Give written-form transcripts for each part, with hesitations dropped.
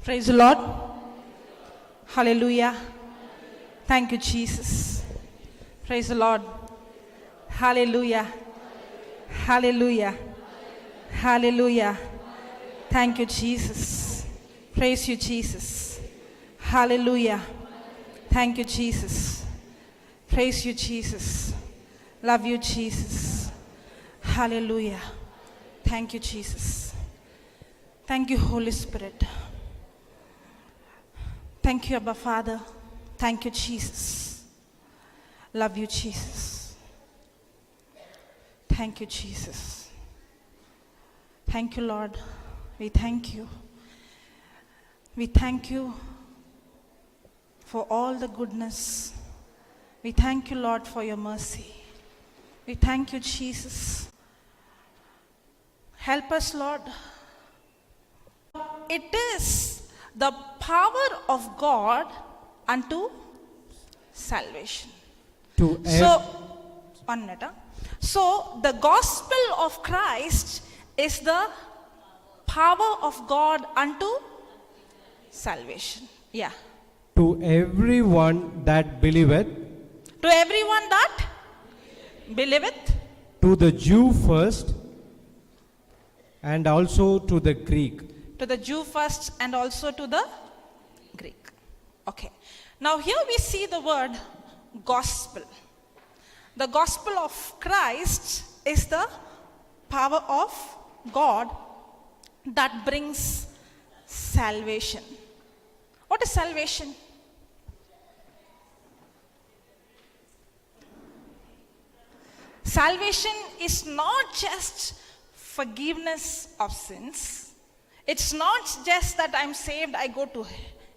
Praise the Lord. Hallelujah. Thank you, Jesus. Praise the Lord. Hallelujah. Hallelujah. Hallelujah. Thank you, Jesus. Praise you, Jesus. Hallelujah. Thank you, Jesus. Praise you, Jesus. Love you, Jesus. Hallelujah. Thank you, Jesus. Thank you, Holy Spirit. Thank you, Abba Father. Thank you, Jesus. Love you, Jesus. Thank you, Jesus. Thank you, Lord. We thank you. We thank you for all the goodness. We thank you, Lord, for your mercy. We thank you, Jesus. Help us, Lord. It is the power of God unto salvation. One minute. So, the gospel of Christ is the power of God unto salvation. Yeah. To everyone that believeth. To everyone that believeth. To the Jew first, and also to the Greek. To the Jew first and also to the Greek. Okay. Now here we see the word gospel. The gospel of Christ is the power of God that brings salvation. What is salvation? Salvation is not just forgiveness of sins. It's not just that I'm saved, I go to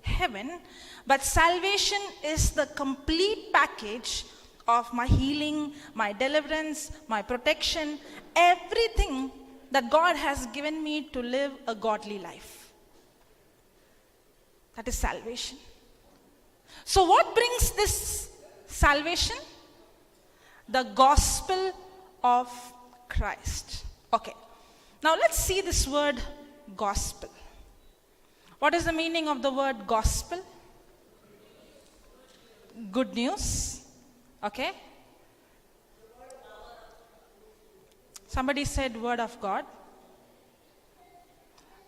heaven, but salvation is the complete package of my healing, my deliverance, my protection, everything that God has given me to live a godly life. That is salvation. So what brings this salvation? The gospel of Christ. Okay. Now let's see this word gospel. What is the meaning of the word gospel? Good news. Okay. Somebody said word of God.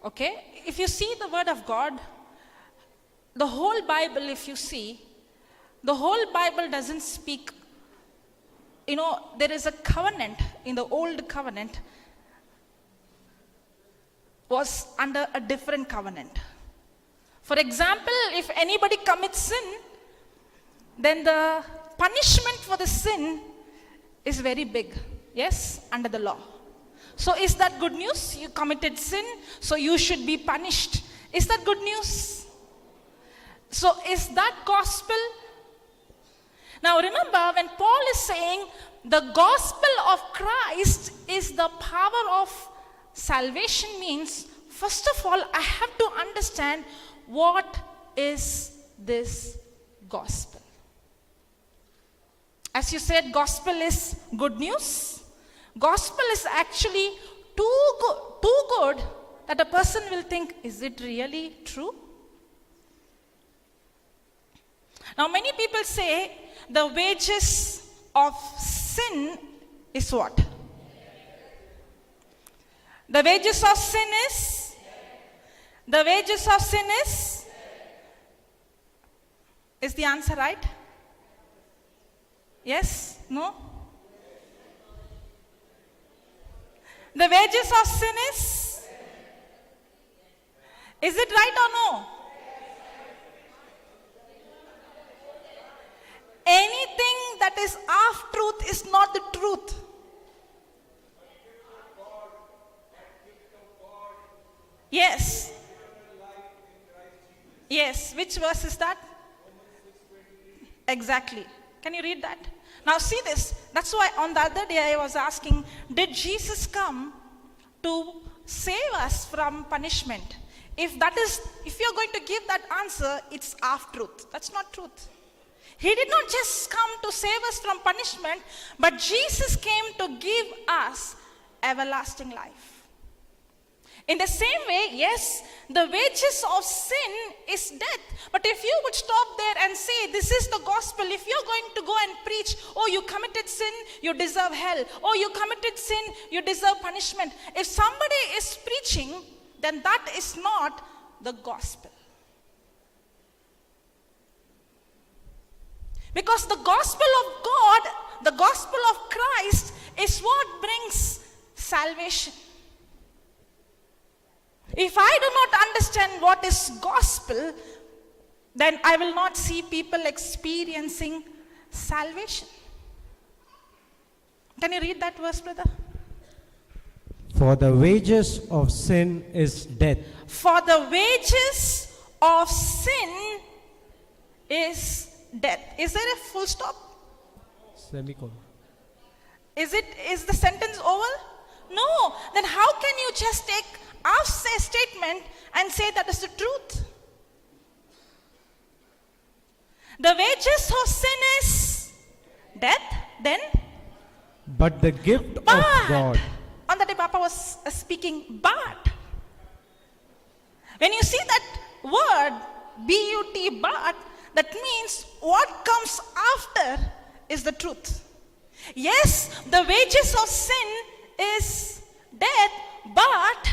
Okay. If you see the word of God, the whole Bible, if you see, the whole Bible doesn't speak. There is a covenant in the old covenant was under a different covenant. For example, if anybody commits sin, then the punishment for the sin is very big. Yes, under the law. So is that good news? You committed sin, so you should be punished. Is that good news? So is that gospel? Now remember, when Paul is saying the gospel of Christ is the power of salvation, means, first of all, I have to understand what is this gospel. As you said, gospel is good news. Gospel is actually too good that a person will think, is it really true? Now many people say the wages of sin is what? The wages of sin is? The wages of sin is? Is the answer right? Yes? No? The wages of sin is? Is it right or no? Anything that is half truth is not the truth. Yes. Yes. Which verse is that? Exactly. Can you read that? Now see this. That's why on the other day I was asking, did Jesus come to save us from punishment? If you're going to give that answer, it's half truth. That's not truth. He did not just come to save us from punishment, but Jesus came to give us everlasting life. In the same way, yes, the wages of sin is death. But if you would stop there and say, this is the gospel, if you're going to go and preach, oh, you committed sin, you deserve hell. Oh, you committed sin, you deserve punishment. If somebody is preaching, then that is not the gospel. Because the gospel of God, the gospel of Christ is what brings salvation. If I do not understand what is gospel, then I will not see people experiencing salvation. Can you read that verse, brother? For the wages of sin is death. For the wages of sin is death. Is there a full stop? Semicolon. Is the sentence over? No. Then how can you just take our statement and say that is the truth? The wages of sin is death, then? But the gift of God. On the day Papa was speaking, but. When you see that word, B-U-T, but, that means what comes after is the truth. Yes, the wages of sin is death, but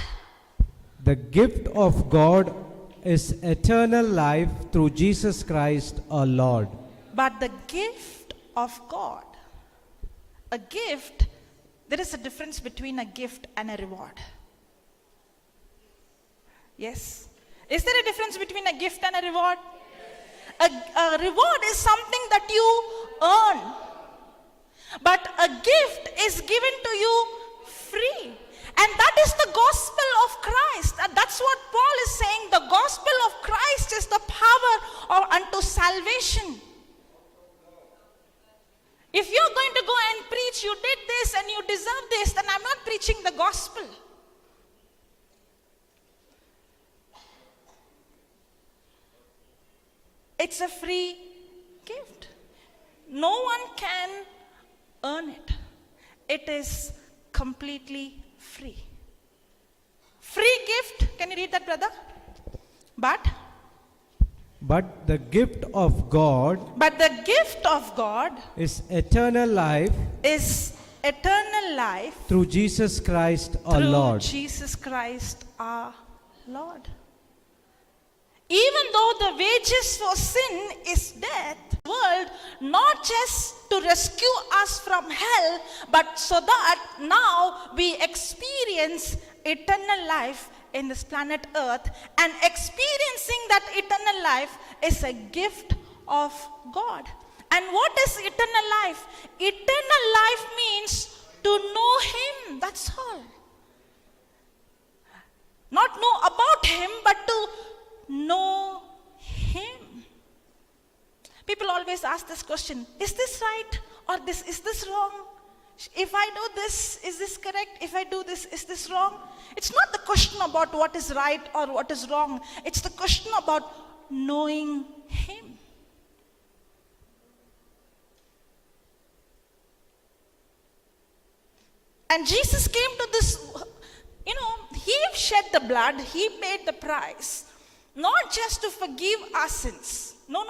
the gift of God is eternal life through Jesus Christ our Lord. But the gift of God, a gift, there is a difference between a gift and a reward. Yes. Is there a difference between a gift and a reward? A reward is something that you earn. But a gift is given to you free. And that is the gospel of Christ. And that's what Paul is saying. The gospel of Christ is the power unto salvation. If you're going to go and preach, you did this and you deserve this, then I'm not preaching the gospel. It's a free gift. No one can earn it. It is completely free. Free gift. Can you read that, brother? But the gift of God is eternal life through Jesus Christ our Lord. Jesus Christ our Lord. Even though the wages for sin is death, world, not just to rescue us from hell, but so that now we experience eternal life in this planet Earth, and experiencing that eternal life is a gift of God. And what is eternal life? Eternal life means to know Him, that's all. Not know about Him, but to know Him. People always ask this question, is this right or is this wrong? If I do this, is this correct? If I do this, is this wrong? It's not the question about what is right or what is wrong. It's the question about knowing Him. And Jesus came to this, He shed the blood, He paid the price. Not just to forgive our sins. No.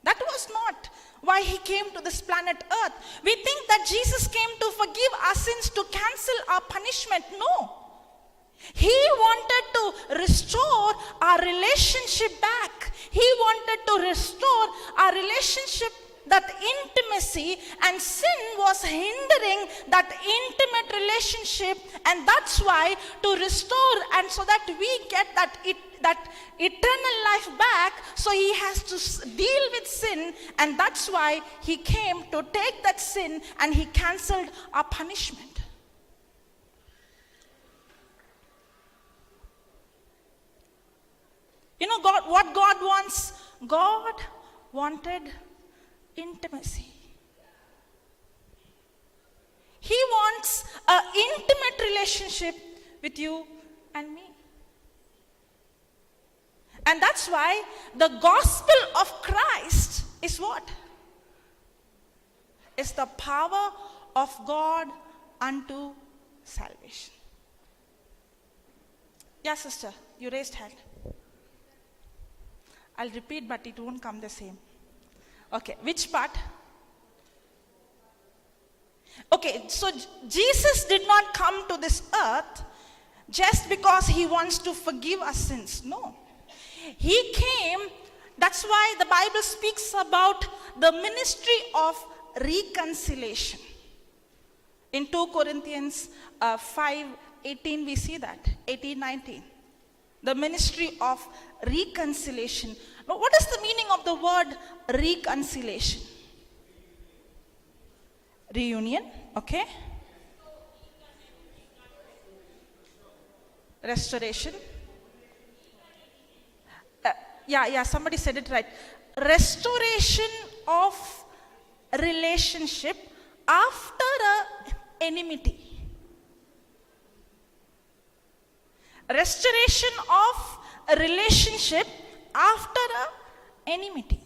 That was not why He came to this planet Earth. We think that Jesus came to forgive our sins, to cancel our punishment. No. He wanted to restore our relationship back. He wanted to restore our relationship, that intimacy, and sin was hindering that intimate relationship, and that's why to restore and so that we get that eternal life back, so He has to deal with sin, and that's why He came to take that sin and He cancelled our punishment. What God wants? God wanted intimacy. He wants an intimate relationship with you and me. And that's why the gospel of Christ is what? It's the power of God unto salvation. Yeah, sister, you raised hand. I'll repeat, but it won't come the same. Okay, which part? Okay, so Jesus did not come to this earth just because he wants to forgive our sins. No. He came, that's why the Bible speaks about the ministry of reconciliation. In 2 Corinthians 5:18 we see that, 18-19. The ministry of reconciliation. Now, what is the meaning of the word reconciliation? Reunion, okay. Restoration. Yeah, somebody said it right. Restoration of relationship after a enmity. Restoration of a relationship after a enmity.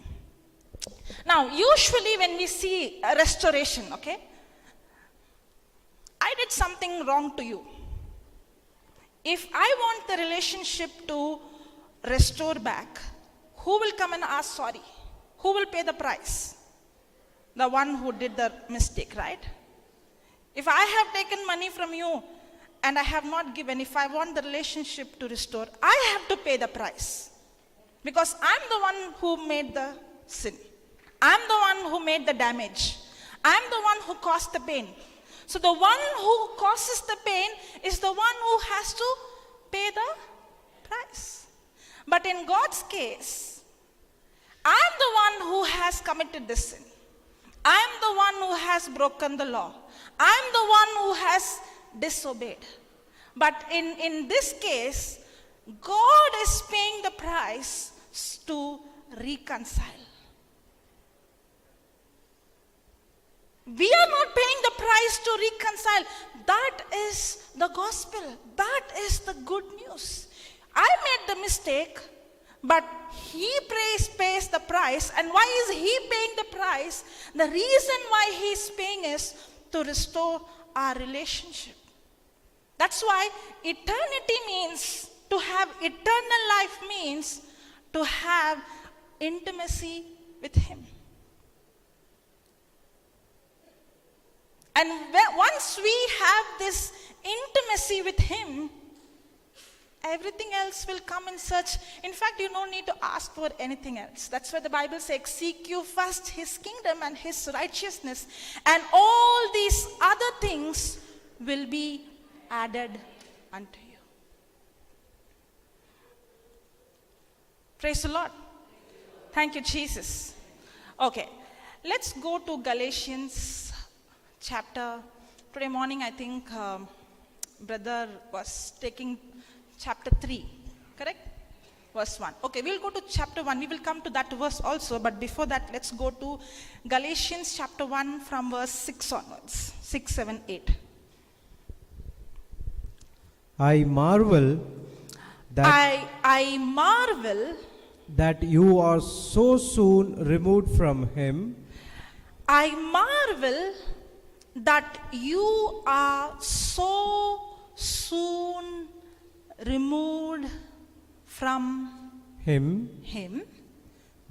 Now, usually when we see a restoration, okay, I did something wrong to you. If I want the relationship to restore back, who will come and ask sorry? Who will pay the price? The one who did the mistake, right? If I have taken money from you and I have not given, if I want the relationship to restore, I have to pay the price. Because I'm the one who made the sin. I'm the one who made the damage. I'm the one who caused the pain. So the one who causes the pain is the one who has to pay the price. But in God's case, I'm the one who has committed the sin. I'm the one who has broken the law. I'm the one who has disobeyed. But in this case, God is paying the price to reconcile. We are not paying the price to reconcile. That is the gospel. That is the good news. I made the mistake, but he pays the price. And why is he paying the price? The reason why he is paying is to restore our relationship. That's why eternity means, to have eternal life means to have intimacy with him. And once we have this intimacy with him, everything else will come in search. In fact, you don't need to ask for anything else. That's why the Bible says, seek you first his kingdom and his righteousness, and all these other things will be added unto you. Praise the Lord. Thank you, Jesus. Okay, let's go to Galatians chapter. Today morning, I think brother was taking chapter 3, correct? Verse 1. Okay, we'll go to chapter 1. We will come to that verse also, but before that, let's go to Galatians chapter 1 from verse 6 onwards. 6, 7, 8. I marvel that I marvel that you are so soon removed from him. I marvel that you are so soon removed from him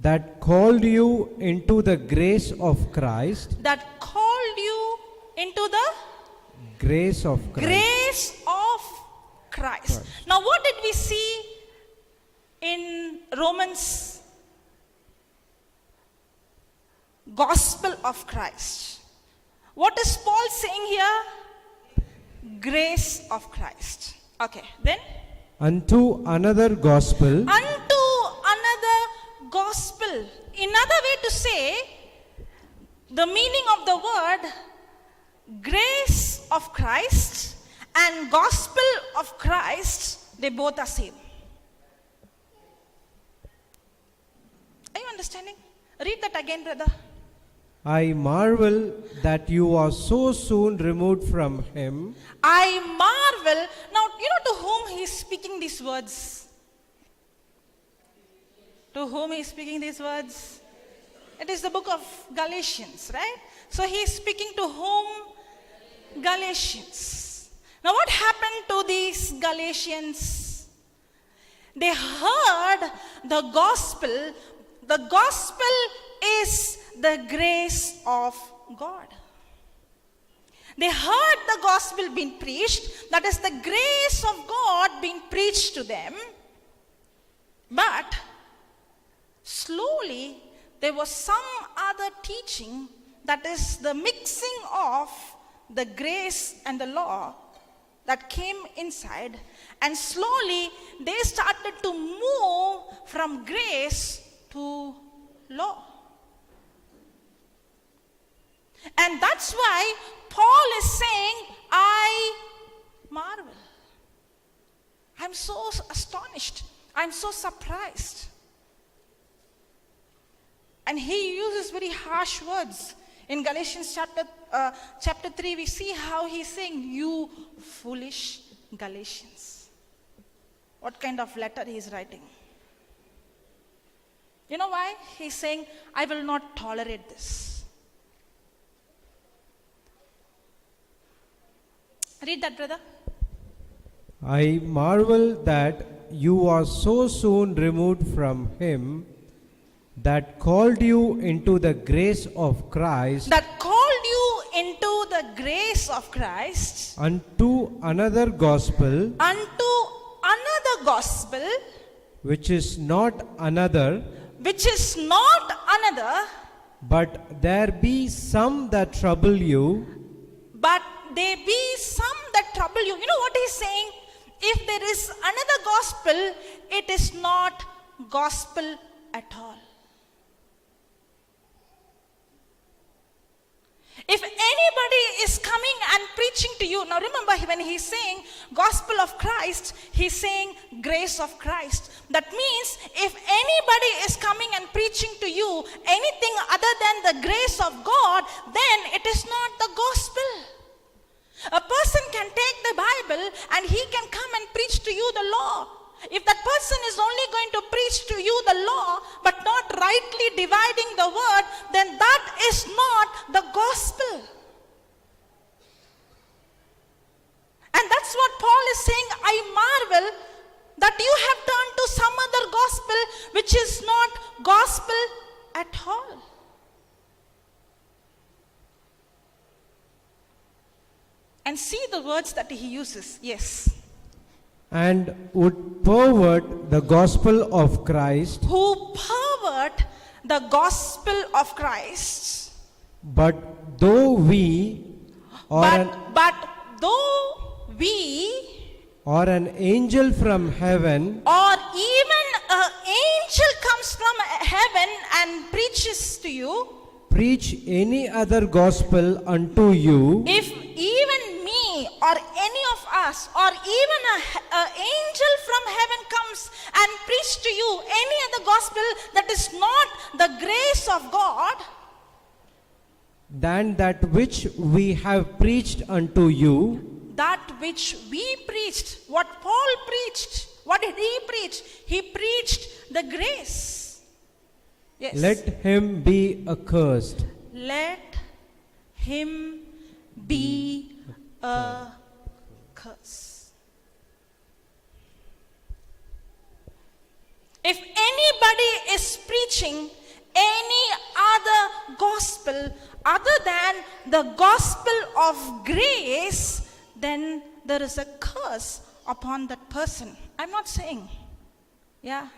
that called you into the grace of Christ. That called you into the Grace of Christ. Grace of Christ. Now, what did we see in Romans? Gospel of Christ. What is Paul saying here? Grace of Christ. Okay, then? Unto another gospel. Unto another gospel. Another way to say, the meaning of the word grace of Christ and gospel of Christ, they both are same. Are you understanding? Read that again, brother. I marvel that you are so soon removed from him. I marvel. Now, you know to whom he is speaking these words? To whom he is speaking these words? It is the book of Galatians, right? So he is speaking to whom? Galatians. Now what happened to these Galatians? They heard the gospel. The gospel is the grace of God. They heard the gospel being preached, that is the grace of God being preached to them. But slowly there was some other teaching, that is the mixing of the grace and the law, that came inside, and slowly they started to move from grace to law. And that's why Paul is saying, I marvel. I'm so astonished. I'm so surprised. And he uses very harsh words. In Galatians chapter 3, we see how he's saying, you foolish Galatians. What kind of letter he's writing? You know why? He's saying, I will not tolerate this. Read that, brother. I marvel that you are so soon removed from him that called you into the grace of Christ, That called you into the grace of Christ, unto another gospel, which is not another, but there be some that trouble you, but there be some that trouble you. You know what he's saying? If there is another gospel, it is not gospel at all. If anybody is coming and preaching to you, now remember when he's saying gospel of Christ, he's saying grace of Christ. That means if anybody is coming and preaching to you anything other than the grace of God, then it is not the gospel. A person can take the Bible and he can come and preach to you the law. If that person is only going to preach to you the law, but not rightly dividing the word, then that is not the gospel. And that's what Paul is saying, I marvel that you have turned to some other gospel which is not gospel at all. And see the words that he uses. Yes. and would pervert the gospel of Christ, Who pervert the gospel of Christ. but though we or But though we or an angel from heaven or even an angel comes from heaven and preaches to you, preach any other gospel unto you, if even me or any of us or even an angel from heaven comes and preach to you any other gospel that is not the grace of God, than that which we have preached unto you, that which we preached, what Paul preached, what did he preach? He preached the grace. Yes. let him be accursed. Let him be a curse. If anybody is preaching any other gospel other than the gospel of grace, then there is a curse upon that person. I'm not saying, yeah.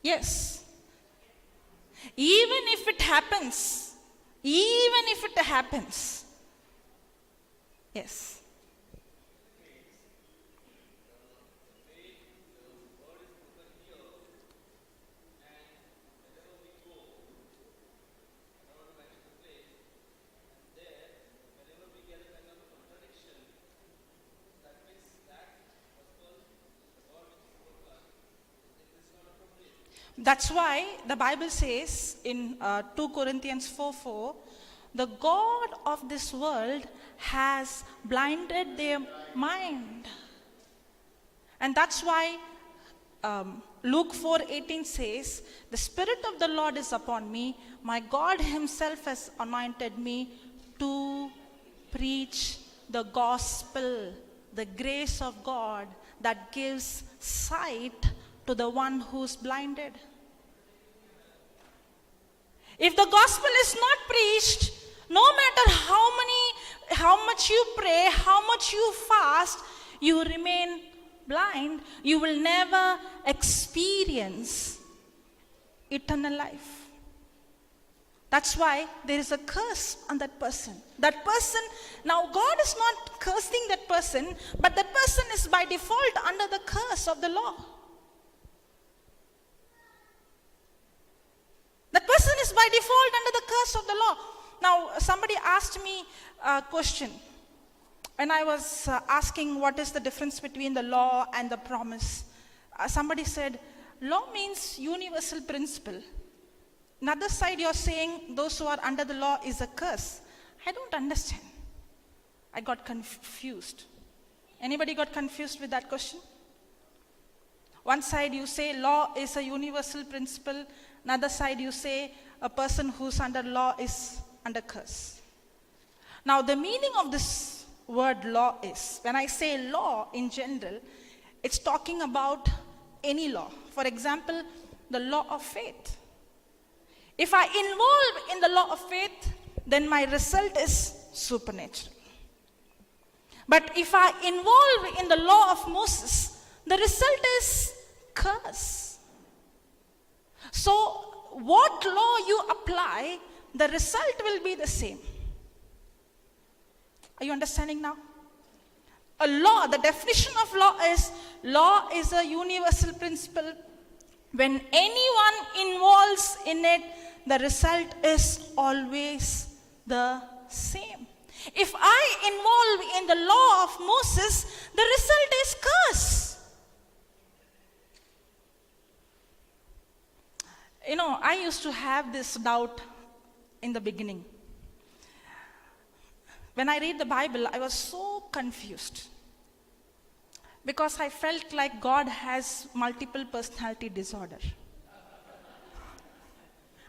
Yes. Even if it happens, yes. That's why the Bible says in 2 Corinthians 4:4, the God of this world has blinded their mind. And that's why Luke 4:18 says, the Spirit of the Lord is upon me. My God himself has anointed me to preach the gospel, the grace of God that gives sight to the one who's blinded. If the gospel is not preached, no matter how much you pray, how much you fast, you remain blind. You will never experience eternal life. That's why there is a curse on that person. That person, now God is not cursing that person, but that person is by default under the curse of the law. That person is by default under the curse of the law. Now, somebody asked me a question when I was asking what is the difference between the law and the promise. Somebody said, law means universal principle. Another side you're saying those who are under the law is a curse. I don't understand. I got confused. Anybody got confused with that question? One side you say law is a universal principle. Another side you say a person who's under law is under curse. Now the meaning of this word law is, when I say law in general, it's talking about any law. For example, the law of faith. If I involve in the law of faith, then my result is supernatural. But if I involve in the law of Moses, the result is curse. So what law you apply, the result will be the same. Are you understanding now? A law, the definition of law is a universal principle. When anyone involves in it, the result is always the same. If I involve in the law of Moses, the result is curse. You know, I used to have this doubt in the beginning. When I read the Bible, I was so confused. Because I felt like God has multiple personality disorder.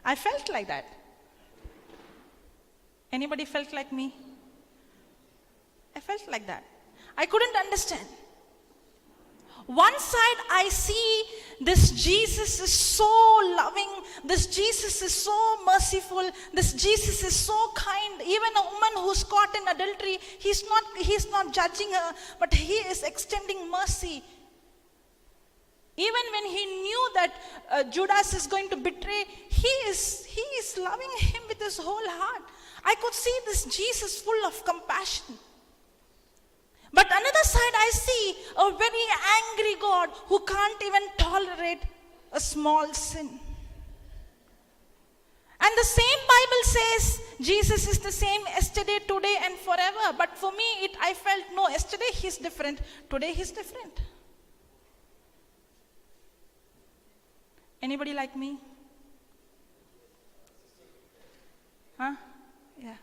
I felt like that. Anybody felt like me? I felt like that. I couldn't understand. One side I see this Jesus is so loving, this Jesus is so merciful, this Jesus is so kind. Even a woman who's caught in adultery, he's not judging her, but he is extending mercy. Even when he knew that Judas is going to betray, he is loving him with his whole heart. I could see this Jesus full of compassion. But another side I see a very angry God who can't even tolerate a small sin. And the same Bible says Jesus is the same yesterday, today and forever. But for me, I felt no, yesterday he's different, today he's different. Anybody like me? Huh? Yeah.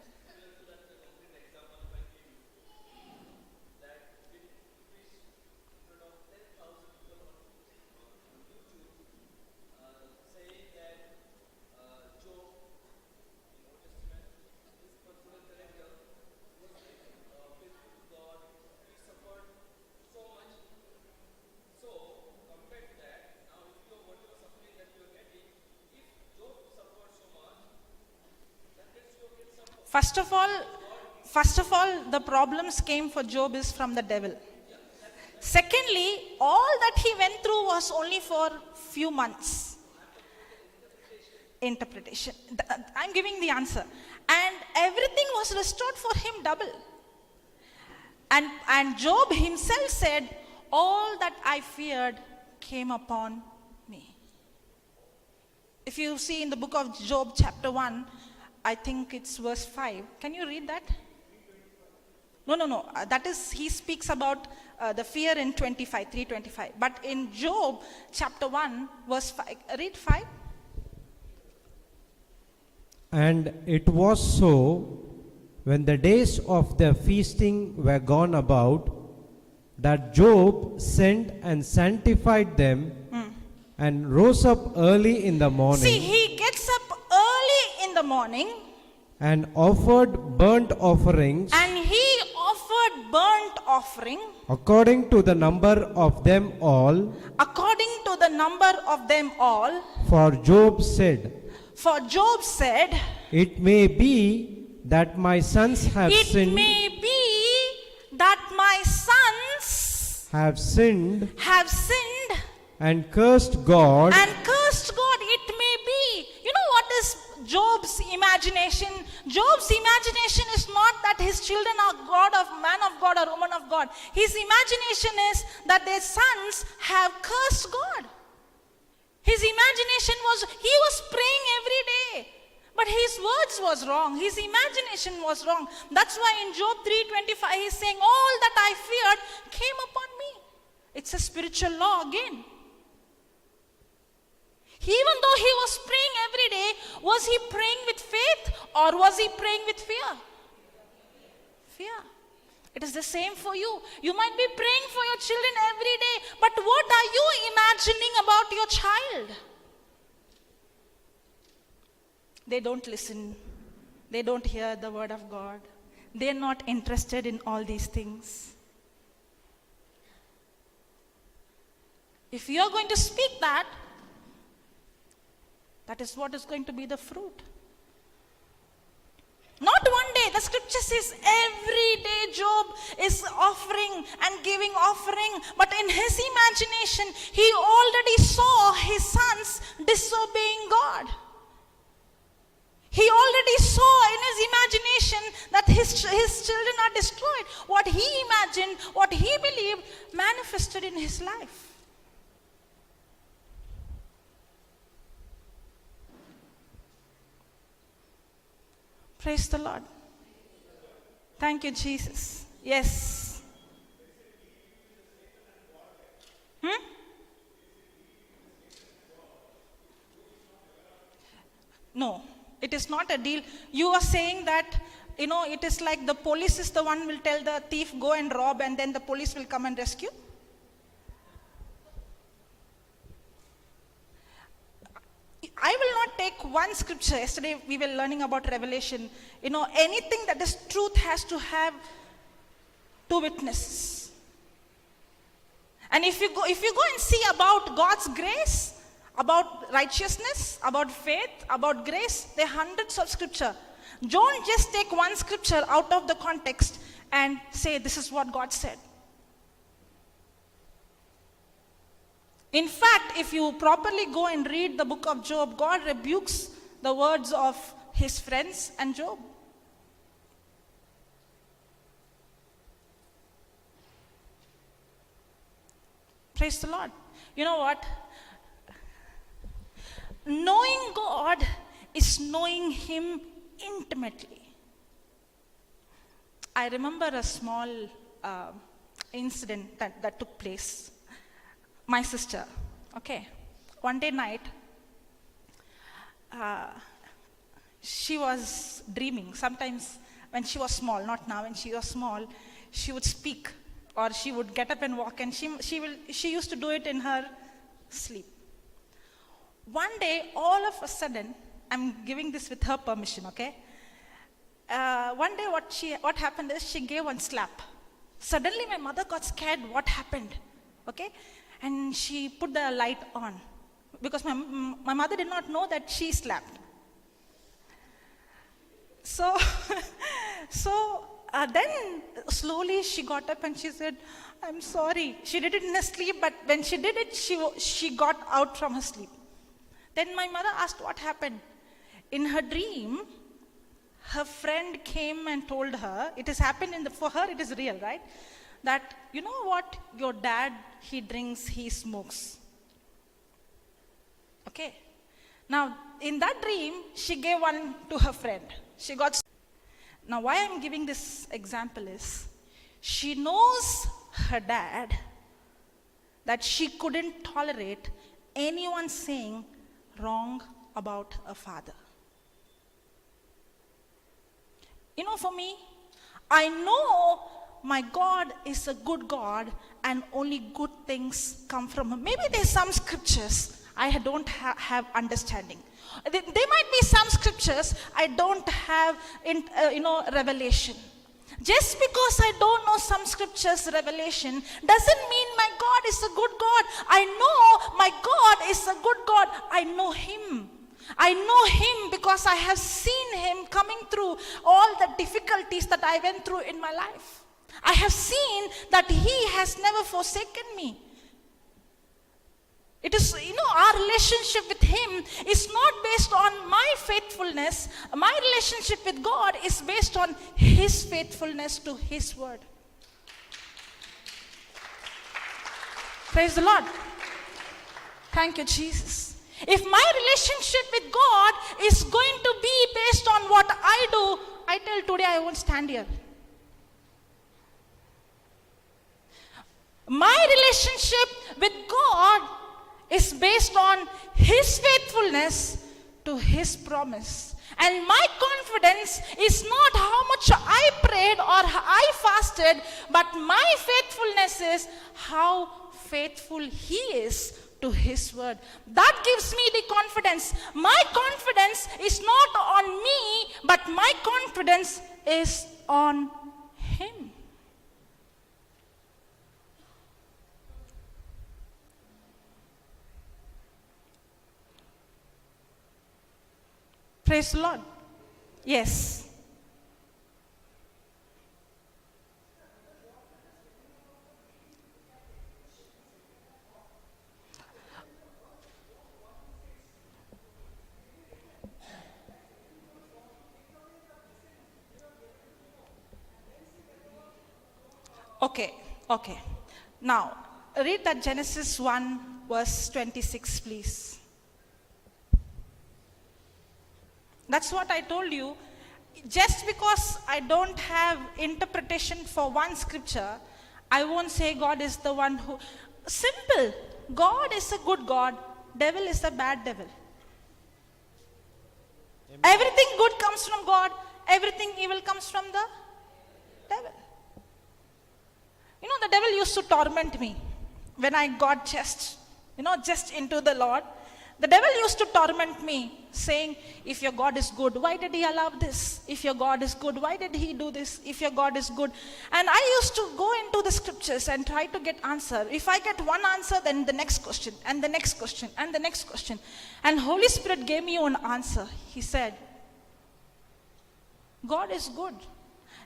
First of all, the problems came for Job is from the devil. Secondly, all that he went through was only for few months. Interpretation. I'm giving the answer. And everything was restored for him double. And Job himself said, all that I feared came upon me. If you see in the book of Job chapter 1, I think it's verse 5. Can you read that? No. That is, he speaks about the fear in 3:25. But in Job chapter 1, verse 5, read 5. And it was so, when the days of their feasting were gone about, that Job sent and sanctified them and rose up early in the morning. See, he gets up early in the morning and offered burnt offerings and he offered burnt offering according to the number of them all. according to the number of them all. For Job said, For Job said, it may be that my sons have it sinned, may be that my sons have sinned and cursed God. cursed God. It may be. You know what is Job's imagination? Job's imagination is not that his children are man of God or woman of God. His imagination is that their sons have cursed God. His imagination was, he was praying every day, but his words was wrong. His imagination was wrong. That's why in Job 3:25 he's saying, all that I feared came upon me. It's a spiritual law again. Even though he was praying every day, was he praying with faith or was he praying with fear? Fear. It is the same for you. You might be praying for your children every day, but what are you imagining about your child? They don't listen. They don't hear the word of God. They're not interested in all these things. If you're going to speak that, that is what is going to be the fruit. Not one day. The scripture says every day Job is offering and giving offering. But in his imagination, he already saw his sons disobeying God. He already saw in his imagination that his children are destroyed. What he imagined, what he believed, manifested in his life. Praise the Lord. Thank you, Jesus. Yes. No, it is not a deal. You are saying that, it is like the police is the one will tell the thief, go and rob, and then the police will come and rescue. I will not take one scripture. Yesterday we were learning about Revelation. Anything that is truth has to have two witnesses. And if you go and see about God's grace, about righteousness, about faith, about grace, there are hundreds of scripture. Don't just take one scripture out of the context and say this is what God said. In fact, if you properly go and read the book of Job, God rebukes the words of his friends and Job. Praise the Lord. You know what? Knowing God is knowing Him intimately. I remember a small incident that took place. My sister, okay, one day night, she was dreaming. Sometimes when she was small, not now, when she was small, she would speak or she would get up and walk, and she used to do it in her sleep. One day, all of a sudden, I'm giving this with her permission, okay? One day what happened is she gave one slap. Suddenly my mother got scared. What happened? Okay? And she put the light on because my mother did not know that she slapped. So then slowly she got up and she said, I'm sorry. She did it in her sleep, but when she did it, she got out from her sleep. Then my mother asked what happened. In her dream, her friend came and told her, it has happened for her, it is real, right? That, you know what, your dad, he drinks, he smokes. Okay. Now, in that dream, she gave one to her friend. Now, why I'm giving this example is, she knows her dad, that she couldn't tolerate anyone saying wrong about a father. For me, I know my God is a good God and only good things come from Him. Maybe there's some scriptures I don't have understanding. There might be some scriptures I don't have revelation. Just because I don't know some scriptures, revelation, doesn't mean my God is a good God. I know my God is a good God. I know Him. I know Him because I have seen Him coming through all the difficulties that I went through in my life. I have seen that He has never forsaken me. It is, our relationship with Him is not based on my faithfulness. My relationship with God is based on His faithfulness to His word. Praise the Lord. Thank you, Jesus. If my relationship with God is going to be based on what I do, I tell today I won't stand here. My relationship with God is based on His faithfulness to His promise. And my confidence is not how much I prayed or I fasted, but my faithfulness is how faithful He is to His word. That gives me the confidence. My confidence is not on me, but my confidence is on Him. Praise the Lord. Yes. Okay. Now, read that Genesis 1 verse 26, please. That's what I told you. Just because I don't have interpretation for one scripture, I won't say God is the one who... Simple. God is a good God. Devil is a bad devil. Amen. Everything good comes from God. Everything evil comes from the devil. The devil used to torment me when I got just into the Lord. The devil used to torment me, saying, if your God is good, why did He allow this? If your God is good, why did He do this? If your God is good. And I used to go into the scriptures and try to get answer. If I get one answer, then the next question, and the next question, and the next question. And Holy Spirit gave me one answer. He said, God is good.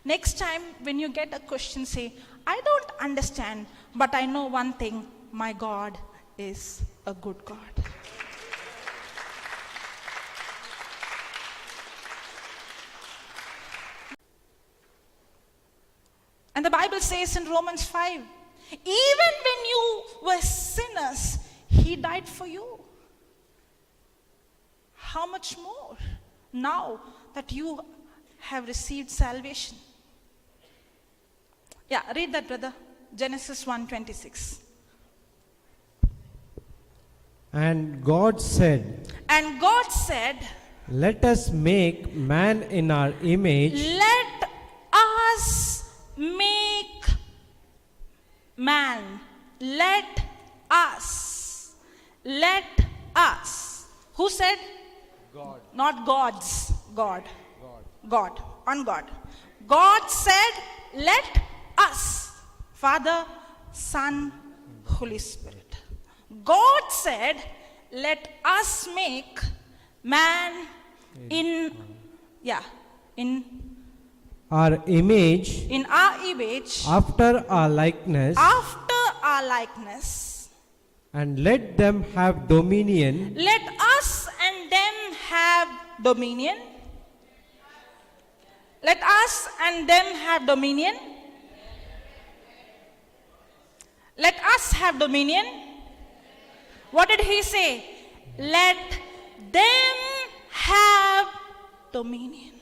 Next time when you get a question, say, I don't understand, but I know one thing, my God is a good God. And the Bible says in Romans 5, even when you were sinners, He died for you. How much more now that you have received salvation? Yeah, read that, brother. Genesis 1:26. And God said, let us make man in our image. Let us make man. Let us. Who said? God. Not gods. God. On God. God said, let us. Father, Son, Holy Spirit. God said, let us make man in our image, after our likeness, and let them have dominion. Let us and them have dominion. Let us and them have dominion. Let us have dominion. What did He say? Let them have dominion.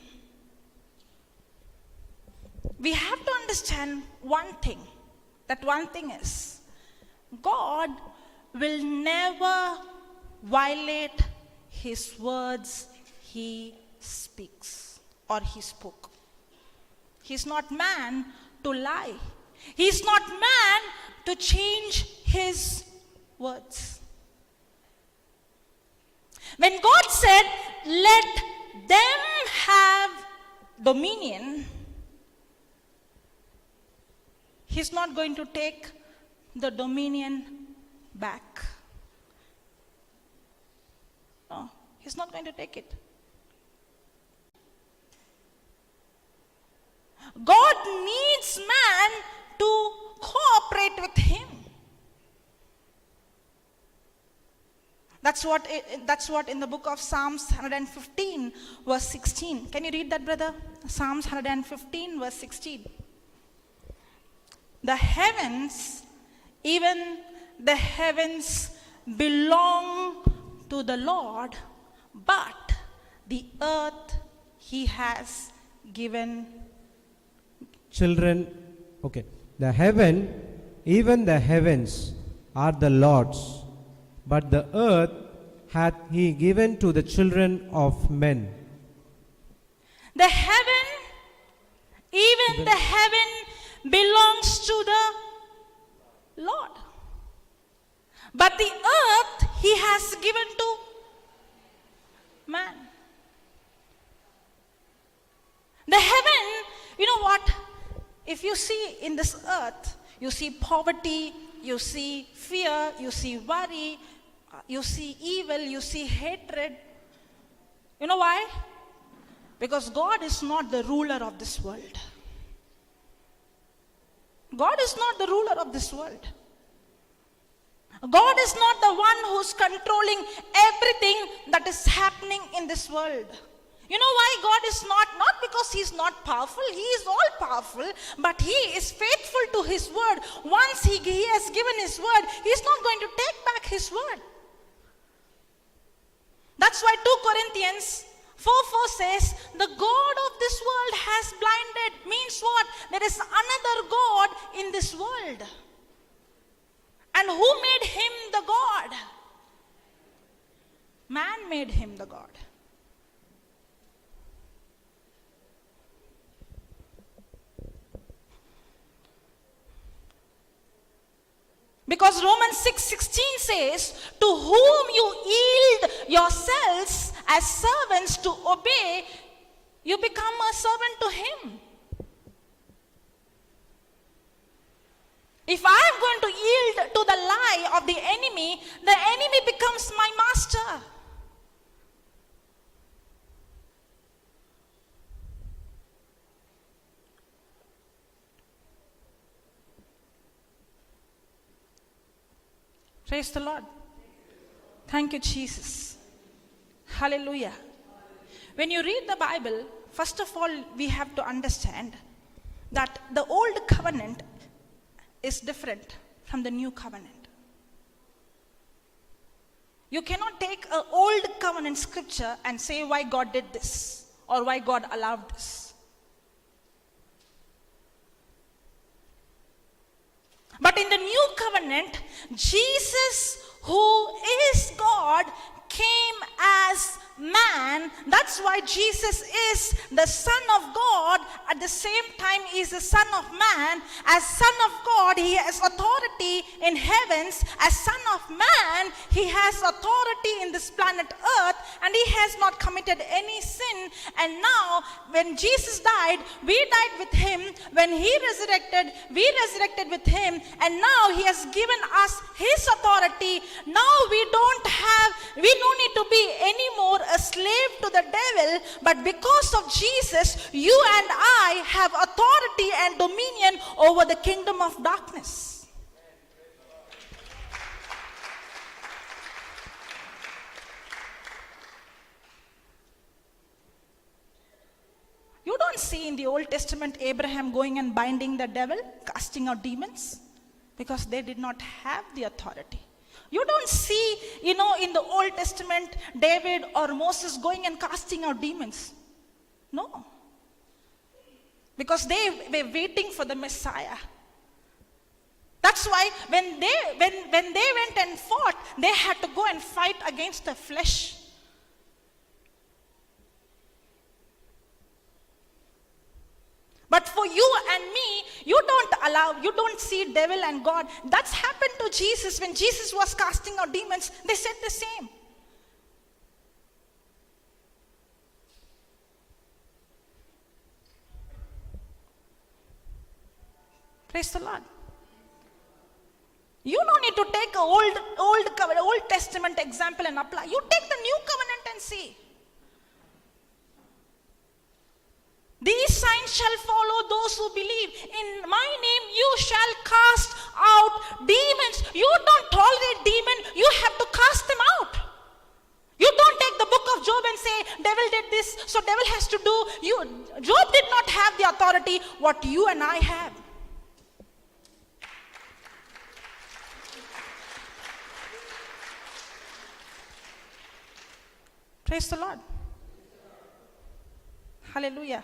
We have to understand one thing. That one thing is, God will never violate His words He speaks or He spoke. He's not man to lie. He's not man to change His words. When God said, let them have dominion, He's not going to take the dominion back. No, he's not going to take it. God needs man to cooperate with him. That's what in the book of Psalms 115 verse 16. Can you read that, brother? Psalms 115 verse 16. The heavens, even the heavens belong to the Lord, but the earth he has given. Children, okay. The heaven, even the heavens are the Lord's, but the earth hath he given to the children of men. The heaven, even the heaven belongs to the Lord. But the earth he has given to man. The heaven, you know what? If you see in this earth, you see poverty, you see fear, you see worry, you see evil, you see hatred. You know why? Because God is not the ruler of this world. God is not the ruler of this world. God is not the one who's controlling everything that is happening in this world. You know why God is not because he's not powerful, he is all powerful, but he is faithful to his word. Once he has given his word, he's not going to take back his word. That's why 2 Corinthians 4:4 says, the God of this world has blinded. Means what? There is another God in this world. And who made him the God? Man made him the God. Because Romans 6:16 says, to whom you yield yourselves as servants to obey, you become a servant to him. If I am going to yield to the lie of the enemy becomes my master. Praise the Lord. Thank you, Jesus. Hallelujah. When you read the Bible, first of all, we have to understand that the old covenant is different from the new covenant. You cannot take an old covenant scripture and say why God did this or why God allowed this. But in the new covenant, Jesus, who is God, came as man. That's why Jesus is the Son of God. At the same time, he is the Son of man. As Son of God, he has authority in heavens. As Son of man, he has authority in this planet Earth, and he has not committed any sin. And now, when Jesus died, we died with him. When he resurrected, we resurrected with him. And now he has given us his authority. Now we don't need to be anymore a slave to the devil, but because of Jesus, you and I have authority and dominion over the kingdom of darkness. You don't see in the Old Testament Abraham going and binding the devil, casting out demons, because they did not have the authority. You don't see, in the Old Testament, David or Moses going and casting out demons. No. Because they were waiting for the Messiah. That's why when they went and fought, they had to go and fight against the flesh. But for you and me, you don't see devil and God. That's happened to Jesus. When Jesus was casting out demons, they said the same. Praise the Lord. You don't need to take a Old Testament example and apply. You take the new covenant and see. These signs shall follow those who believe. In my name you shall cast out demons. You don't tolerate demons. You have to cast them out. You don't take the book of Job and say, devil did this, so devil has to do. Job did not have the authority what you and I have. Praise the Lord. Hallelujah.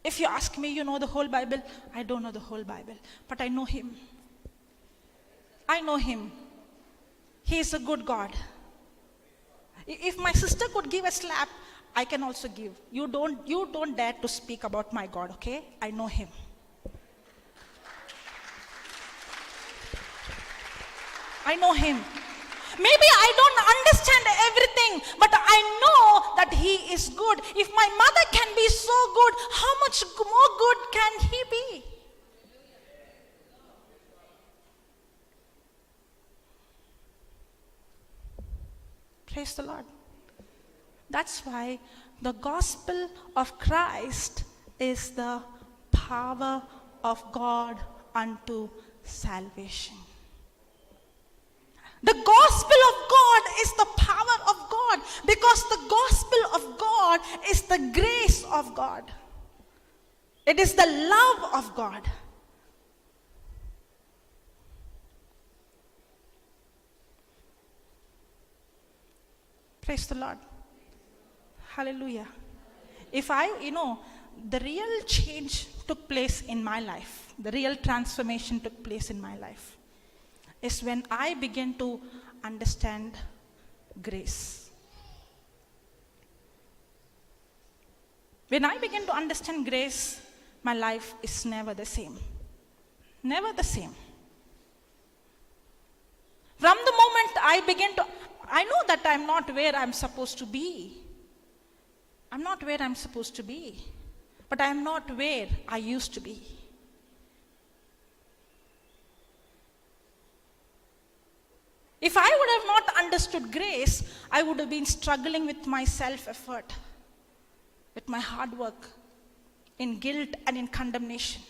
If you ask me, you know the whole Bible? I don't know the whole Bible, but I know Him. I know Him. He is a good God. If my sister could give a slap, I can also give. You don't dare to speak about my God, okay? I know Him. I know Him. Maybe I don't understand everything, but I know that He is good. If my mother can be so good, how much more good can He be? Praise the Lord. That's why the gospel of Christ is the power of God unto salvation. The gospel of God is the power of God, because the gospel of God is the grace of God. It is the love of God. Praise the Lord. Hallelujah. If the real change took place in my life, the real transformation took place in my life, is when I began to understand grace. When I began to understand grace, my life is never the same. Never the same. From the moment I know that I'm not where I'm supposed to be. I'm not where I'm supposed to be. But I'm not where I used to be. If I would have not understood grace, I would have been struggling with my self-effort, with my hard work, in guilt and in condemnation.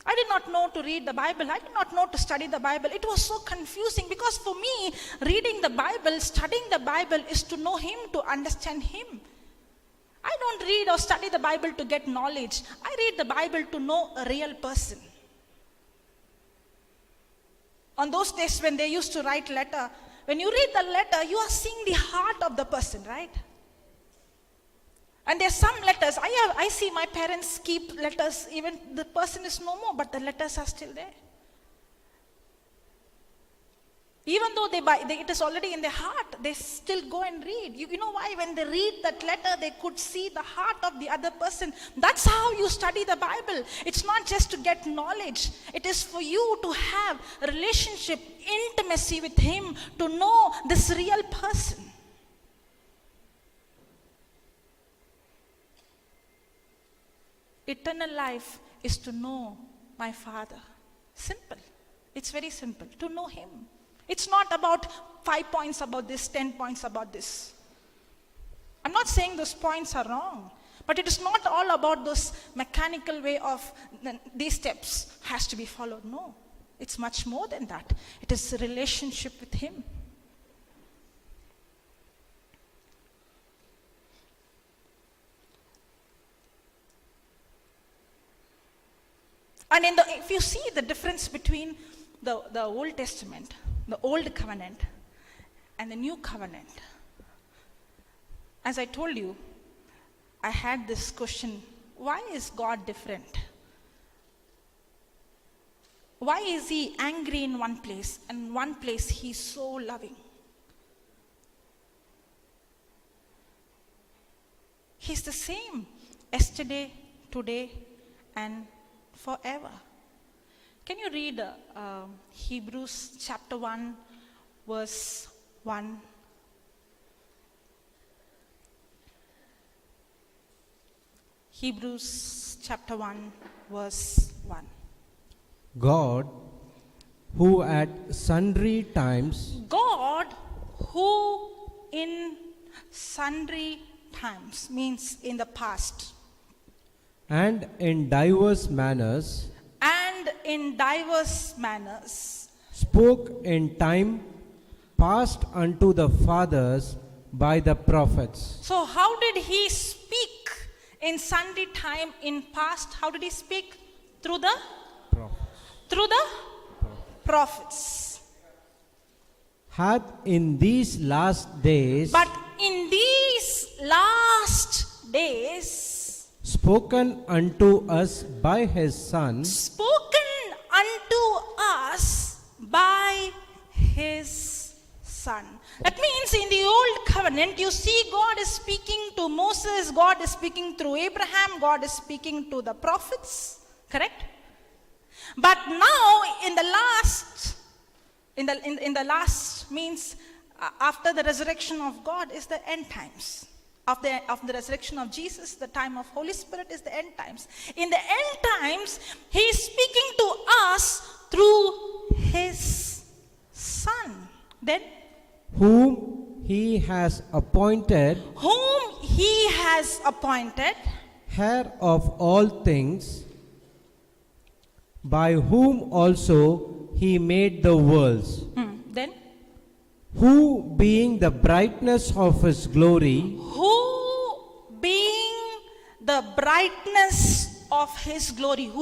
I did not know to read the Bible. I did not know to study the Bible. It was so confusing, because for me, reading the Bible, studying the Bible is to know Him, to understand Him. I don't read or study the Bible to get knowledge. I read the Bible to know a real person. On those days when they used to write letter, when you read the letter, you are seeing the heart of the person, right? And there's some letters, I see my parents keep letters, even the person is no more, but the letters are still there. Even though it is already in their heart, they still go and read. You know why? When they read that letter, they could see the heart of the other person. That's how you study the Bible. It's not just to get knowledge. It is for you to have a relationship, intimacy with Him, to know this real person. Eternal life is to know my Father. Simple. It's very simple. To know Him. It's not about 5 points about this, 10 points about this. I'm not saying those points are wrong. But it is not all about those mechanical way of these steps has to be followed. No. It's much more than that. It is a relationship with Him. And if you see the difference between the Old Testament, the Old Covenant, and the New Covenant, as I told you, I had this question, why is God different? Why is He angry in one place, and one place He's so loving? He's the same yesterday, today, and forever. Can you read Hebrews chapter 1, verse 1? Hebrews chapter 1, verse 1. God, who at sundry times God, who in sundry times, means in the past, and in diverse manners and in diverse manners, spoke in time past unto the fathers by the prophets. So how did he speak in sundry time in past? How did he speak? Through the prophets. Hath in these last days But in these last days spoken unto us by his Son, spoken unto us by his Son. That means in the old covenant, you see God is speaking to Moses, God is speaking through Abraham, God is speaking to the prophets, correct? But now in the last means after the resurrection of God is the end times. After the resurrection of Jesus, the time of Holy Spirit is the end times. In the end times, he is speaking to us through his Son. Then whom he has appointed heir of all things, by whom also he made the worlds. Then Who being the brightness of his glory, who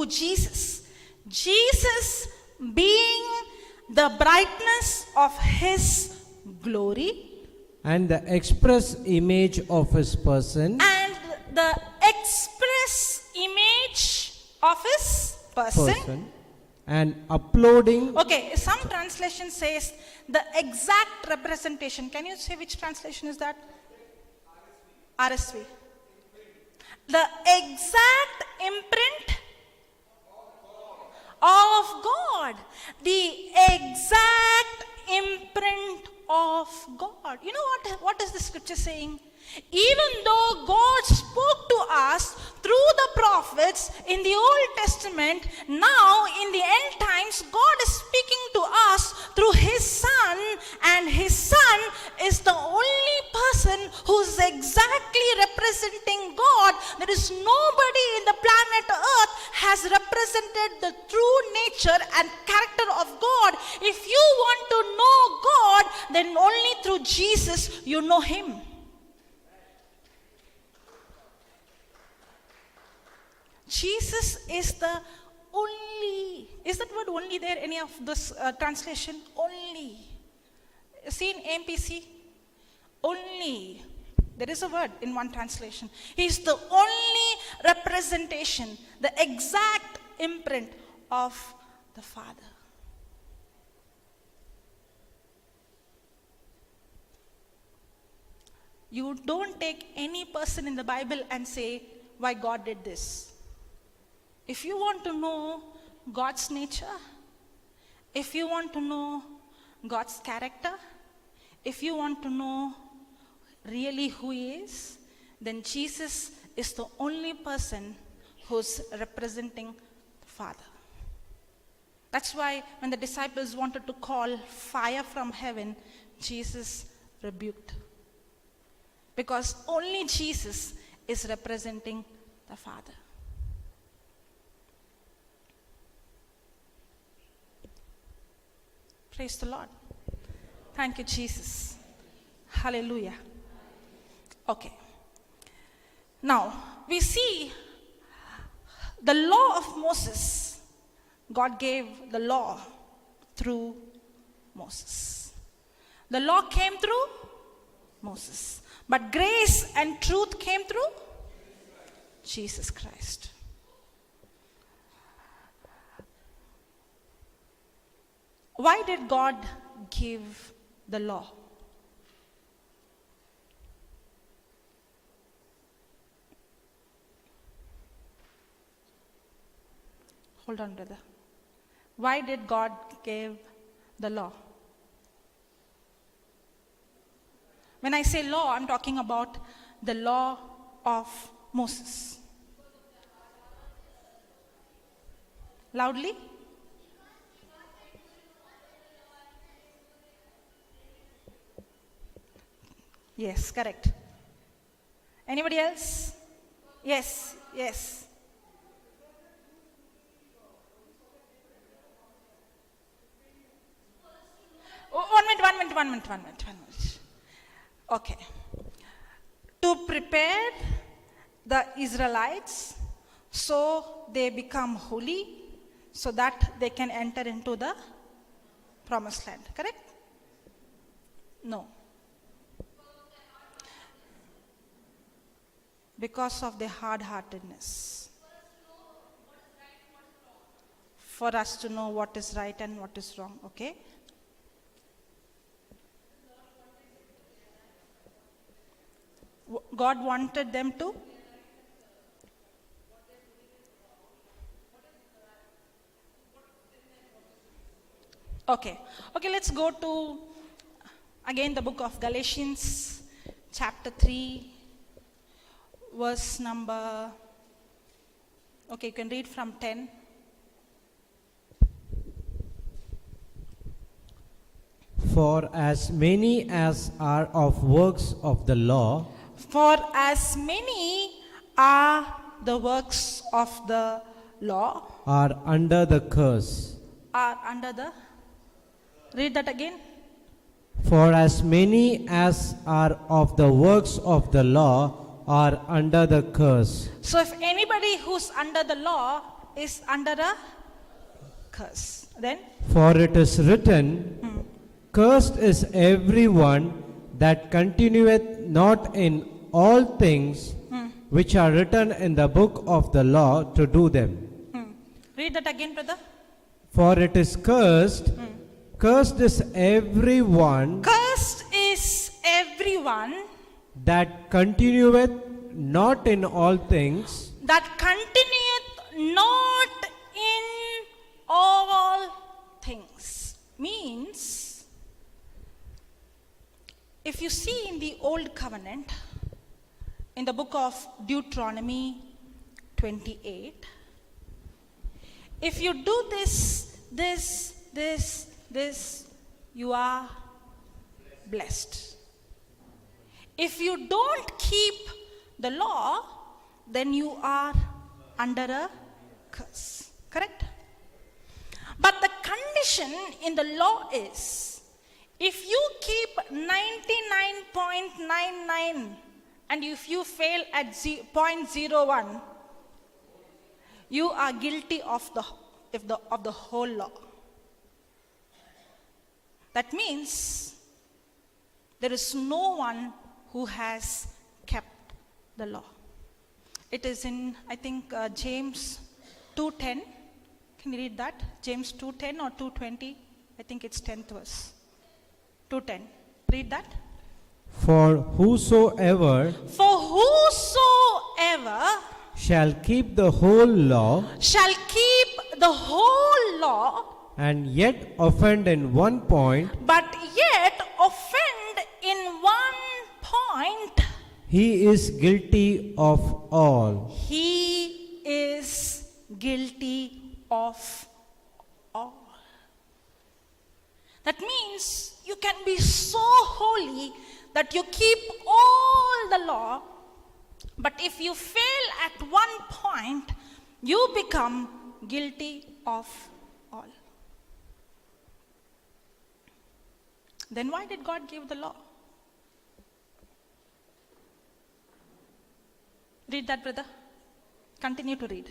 Jesus being the brightness of his glory and the express image of his person, and the express image of his person. and uploading Okay, some translation says the exact representation. Can you say which translation is that? RSV. The exact imprint of God. The exact imprint of God. You know what is the scripture saying? Even though God spoke to us through the prophets in the Old Testament, now in the end times, God is speaking to us through his Son, and his Son is the only person who is exactly representing God. There is nobody in the planet Earth has represented the true nature and character of God. If you want to know God, then only through Jesus you know him. Jesus is the only. Is that word only there? Any of this translation? Only. See in AMPC? Only. There is a word in one translation. He is the only representation, the exact imprint of the Father. You don't take any person in the Bible and say why God did this. If you want to know God's nature, if you want to know God's character, if you want to know really who he is, then Jesus is the only person who's representing the Father. That's why when the disciples wanted to call fire from heaven, Jesus rebuked. Because only Jesus is representing the Father. Praise the Lord. Thank you, Jesus. Hallelujah. Okay. Now, we see the law of Moses. God gave the law through Moses. The law came through Moses. But grace and truth came through Jesus Christ. Why did God give the law? Hold on, brother. Why did God give the law? When I say law, I'm talking about the law of Moses. Loudly. Yes, correct. Anybody else? Yes, yes. Oh, 1 minute. Okay. To prepare the Israelites so they become holy, so that they can enter into the promised land. Correct? No. Because of their hard-heartedness. For us to know what is right and what is wrong. Okay? God wanted them to? Okay, let's go to again the book of Galatians, chapter 3, verse number, you can read from 10. For as many as are of works of the law, For as many are the works of the law, are under the curse. are under the, read that again. For as many as are of the works of the law are under the curse. So if anybody who's under the law is under a curse, then? For it is written, Cursed is everyone that continueth not in all things which are written in the book of the law to do them. Read that again, brother. For it is cursed, cursed is everyone Cursed is everyone that continueth not in all things that continueth not in all things. Means, if you see in the old covenant, in the book of Deuteronomy 28, if you do this, you are blessed. If you don't keep the law, then you are under a curse. Correct? But the condition in the law is, if you keep 99.99 and if you fail at 0.01, you are guilty of the whole law. That means there is no one who has kept the law. It is in, I think, James 2:10. Can you read that? James 2:10 or 2:20? I think it's 10th verse. 2:10. Read that. For whosoever shall keep the whole law and yet offend in one point, but yet offend in one point, he is guilty of all. He is guilty of all. That means you can be so holy that you keep all the law, but if you fail at one point, you become guilty of all. Then why did God give the law? Read that, brother. Continue to read.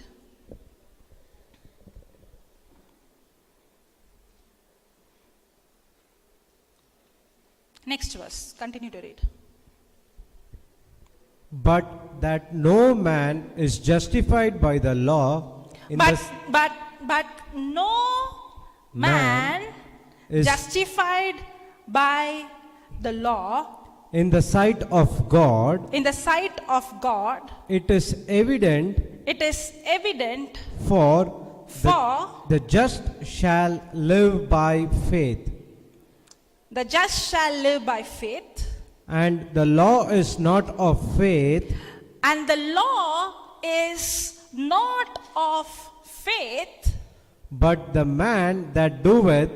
Next verse. Continue to read. But that no man is justified by the law But no man is justified by the law in the sight of God. in the sight of God. It is evident For the just shall live by faith. The just shall live by faith, And the law is not of faith, and the law is not of faith, but the man that doeth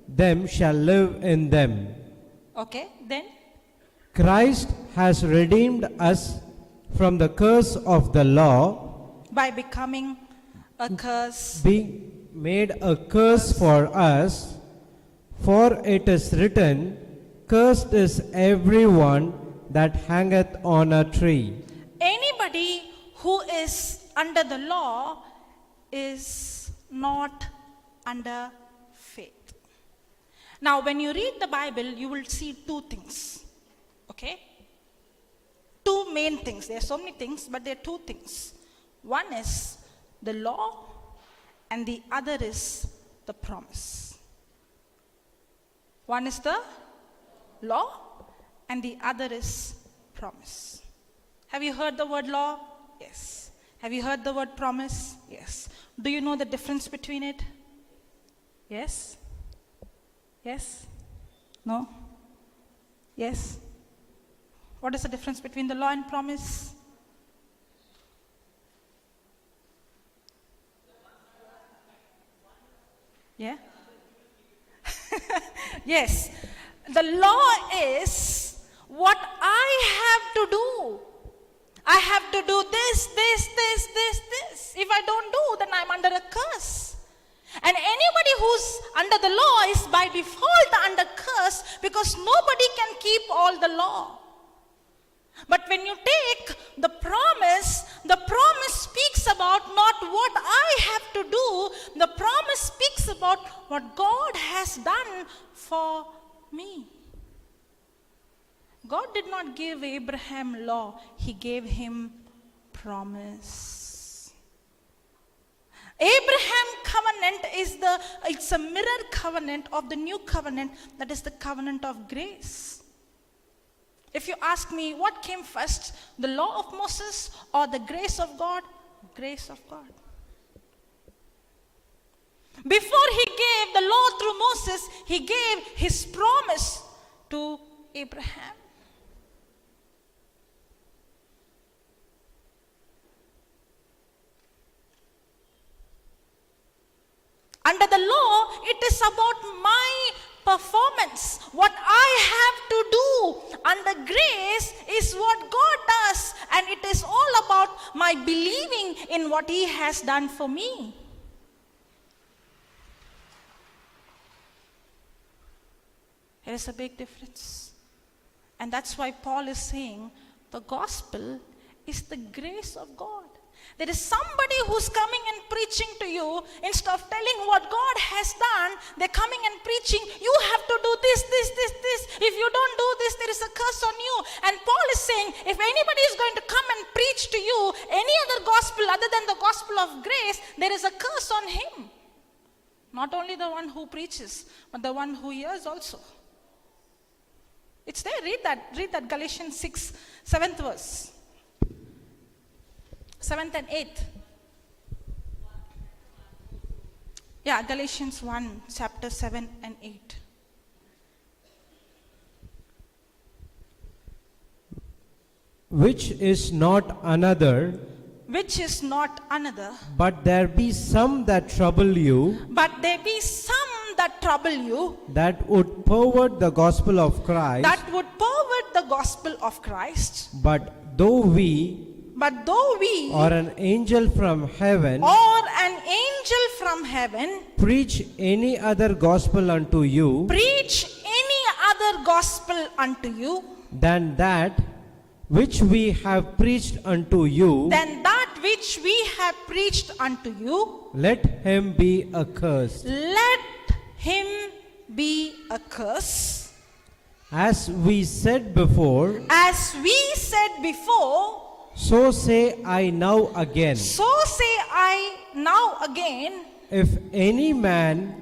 them shall live in them. Okay, then Christ has redeemed us from the curse of the law, by becoming a curse. being made a curse for us, for it is written, Cursed is everyone that hangeth on a tree. Anybody who is under the law is not under faith. Now, when you read the Bible, you will see two things. Okay? Two main things. There are so many things, but there are two things. One is the law, and the other is the promise. One is the law, and the other is promise. Have you heard the word law? Yes. Have you heard the word promise? Yes. Do you know the difference between it? Yes? Yes? No? Yes? What is the difference between the law and promise? Yeah? Yes. The law is what I have to do. I have to do this. If I don't do, then I'm under a curse. And anybody who's under the law is by default under curse, because nobody can keep all the law. But when you take the promise speaks about not what I have to do. The promise speaks about what God has done for me. God did not give Abraham law, he gave him promise. Abraham covenant it's a mirror covenant of the new covenant, that is the covenant of grace. If you ask me what came first, the law of Moses or the grace of God? Grace of God. Before he gave the law through Moses, he gave his promise to Abraham. Under the law, it is about my performance, what I have to do. Under grace is what God does, and it is all about my believing in what he has done for me. There is a big difference. And that's why Paul is saying the gospel is the grace of God. There is somebody who's coming and preaching to you. Instead of telling what God has done, they're coming and preaching, you have to do this. If you don't do this, there is a curse on you. And Paul is saying, if anybody is going to come and preach to you any other gospel other than the gospel of grace, there is a curse on him. Not only the one who preaches, but the one who hears also. It's there. Read that Galatians 6, 7th verse. 7th and 8th. Yeah, Galatians 1, chapter 7 and 8. Which is not another, but there be some that trouble you, that would pervert the gospel of Christ. But though we or an angel from heaven preach any other gospel unto you than that which we have preached unto you, let him be accursed. As we said before, so say I now again. If any man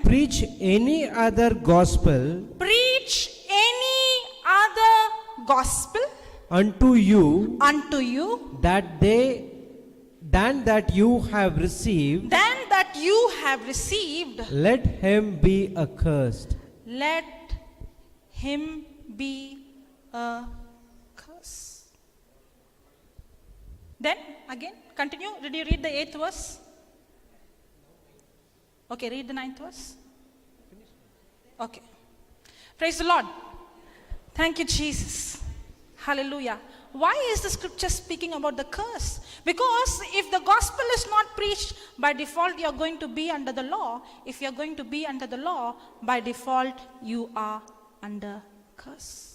preach any other gospel unto you than that you have received, let him be accursed. Let him be a curse. Then again, continue. Did you read the 8th verse? Okay, read the 9th verse. Okay. Praise the Lord. Thank you, Jesus. Hallelujah. Why is the scripture speaking about the curse? Because if the gospel is not preached, by default you are going to be under the law. If you are going to be under the law, by default you are under curse.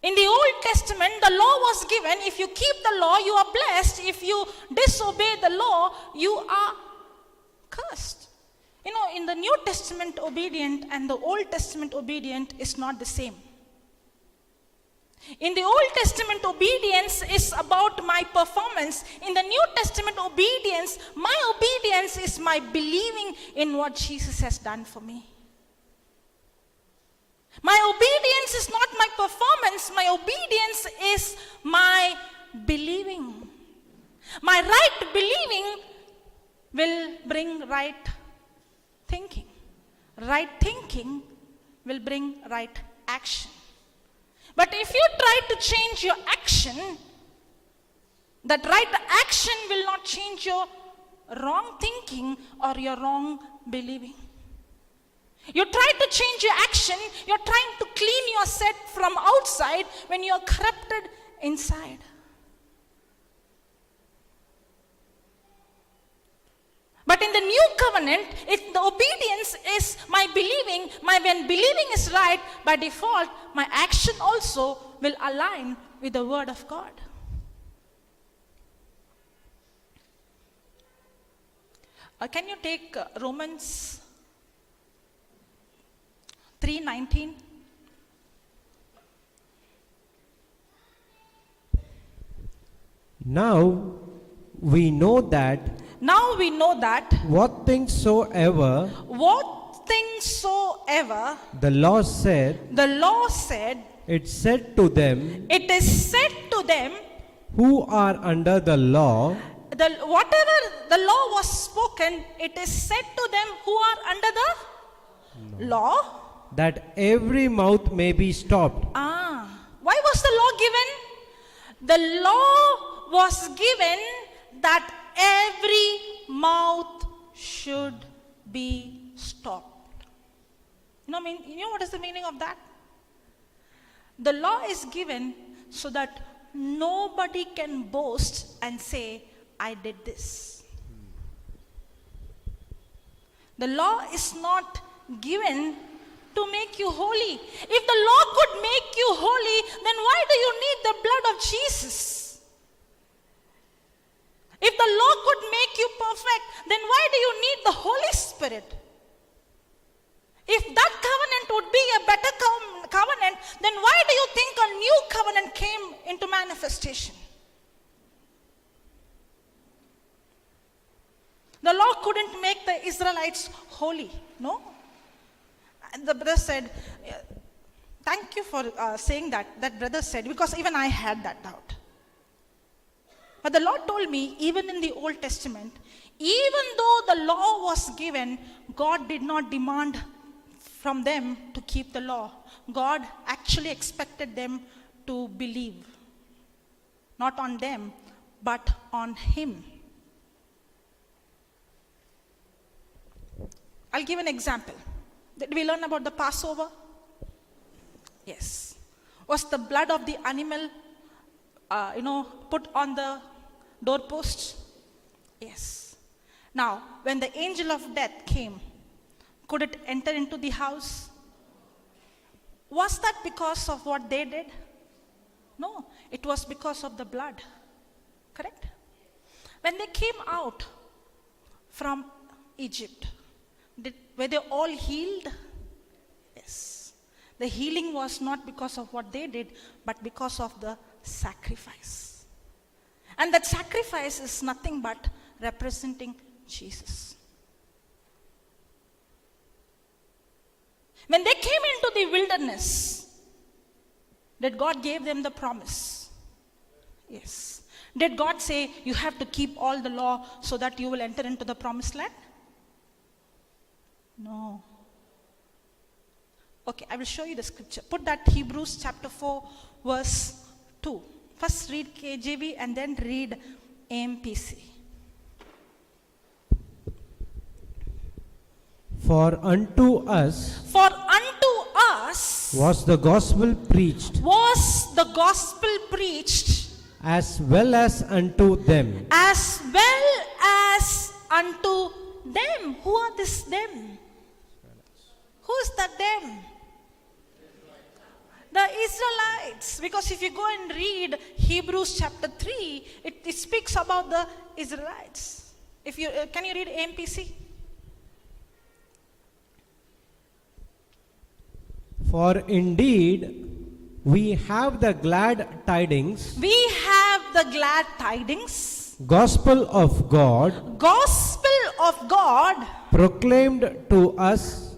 In the Old Testament, the law was given. If you keep the law, you are blessed. If you disobey the law, you are cursed. You know, in the New Testament, obedient and the Old Testament obedient is not the same. In the Old Testament, obedience is about my performance. In the New Testament, my obedience is my believing in what Jesus has done for me. My obedience is not my performance. My obedience is my believing. My right believing will bring right thinking. Right thinking will bring right action. But if you try to change your action, that right action will not change your wrong thinking or your wrong believing. You try to change your action, you're trying to clean your set from outside when you're corrupted inside. But in the new covenant, if the obedience is my believing, when believing is right, by default, my action also will align with the word of God. Can you take Romans 3:19? Now we know that what things soever the law said, it is said to them who are under the law, whatever the law was spoken, it is said to them who are under the law, that every mouth may be stopped. Why was the law given? The law was given that every mouth should be stopped. You know what is the meaning of that? The law is given so that nobody can boast and say, I did this. The law is not given to make you holy. If the law could make you holy, then why do you need the blood of Jesus? If the law could make you perfect, then why do you need the Holy Spirit? If that covenant would be a better covenant, then why do you think a new covenant came into manifestation? The law couldn't make the Israelites holy, no? And the brother said, thank you for saying that. That brother said, because even I had that doubt. But the Lord told me, even in the Old Testament, even though the law was given, God did not demand from them to keep the law. God actually expected them to believe. Not on them, but on Him. I'll give an example. Did we learn about the Passover? Yes. Was the blood of the animal, put on the doorposts? Yes. Now, when the angel of death came, could it enter into the house? Was that because of what they did? No, it was because of the blood. Correct? When they came out from Egypt, were they all healed? Yes. The healing was not because of what they did, but because of the sacrifice. And that sacrifice is nothing but representing Jesus. When they came into the wilderness, did God give them the promise? Yes. Did God say, you have to keep all the law so that you will enter into the promised land? No. Okay, I will show you the scripture. Put that Hebrews chapter 4, verse 2. First read KJV and then read AMPC. For unto us was the gospel preached, as well as unto them. Who are this them? Who is that them? The Israelites. Because if you go and read Hebrews chapter 3, it speaks about the Israelites. Can you read AMPC? For indeed we have the glad tidings, gospel of God, proclaimed to us,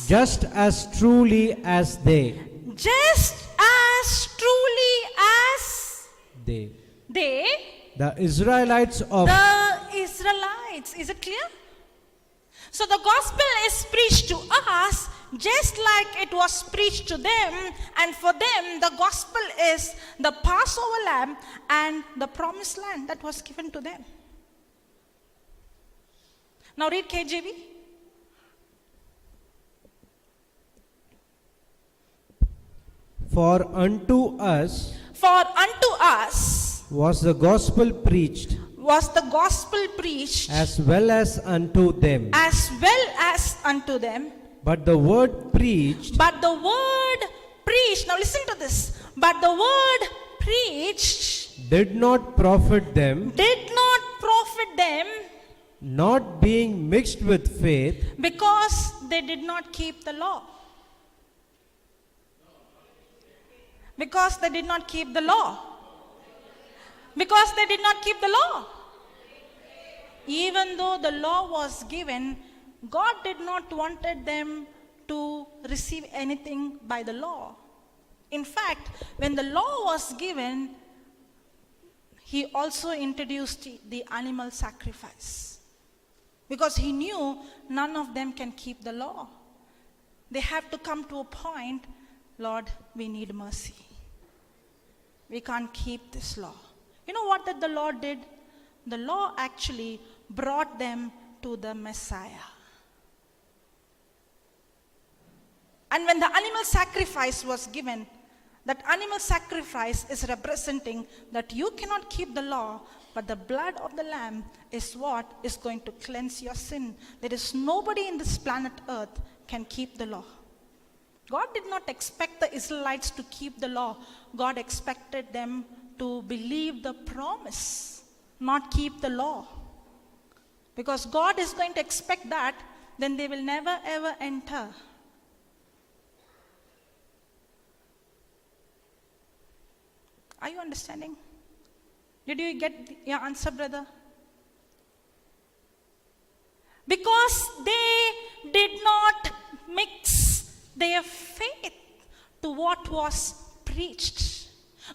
just as truly as they. The Israelites of. Is it clear? So the gospel is preached to us just like it was preached to them, and for them the gospel is the Passover lamb and the promised land that was given to them. Now read KJV. For unto us was the gospel preached, as well as unto them. But the word preached, now listen to this. But the word preached did not profit them, not being mixed with faith, because they did not keep the law. Because they did not keep the law. Even though the law was given, God did not wanted them to receive anything by the law. In fact, when the law was given, He also introduced the animal sacrifice. Because He knew none of them can keep the law. They have to come to a point, Lord, we need mercy. We can't keep this law. You know what that the Lord did? The law actually brought them to the Messiah. And when the animal sacrifice was given, that animal sacrifice is representing that you cannot keep the law, but the blood of the lamb is what is going to cleanse your sin. There is nobody in this planet earth can keep the law. God did not expect the Israelites to keep the law. God expected them to believe the promise, not keep the law. Because God is going to expect that, then they will never ever enter. Are you understanding? Did you get your answer, brother? Because they did not mix their faith to what was preached.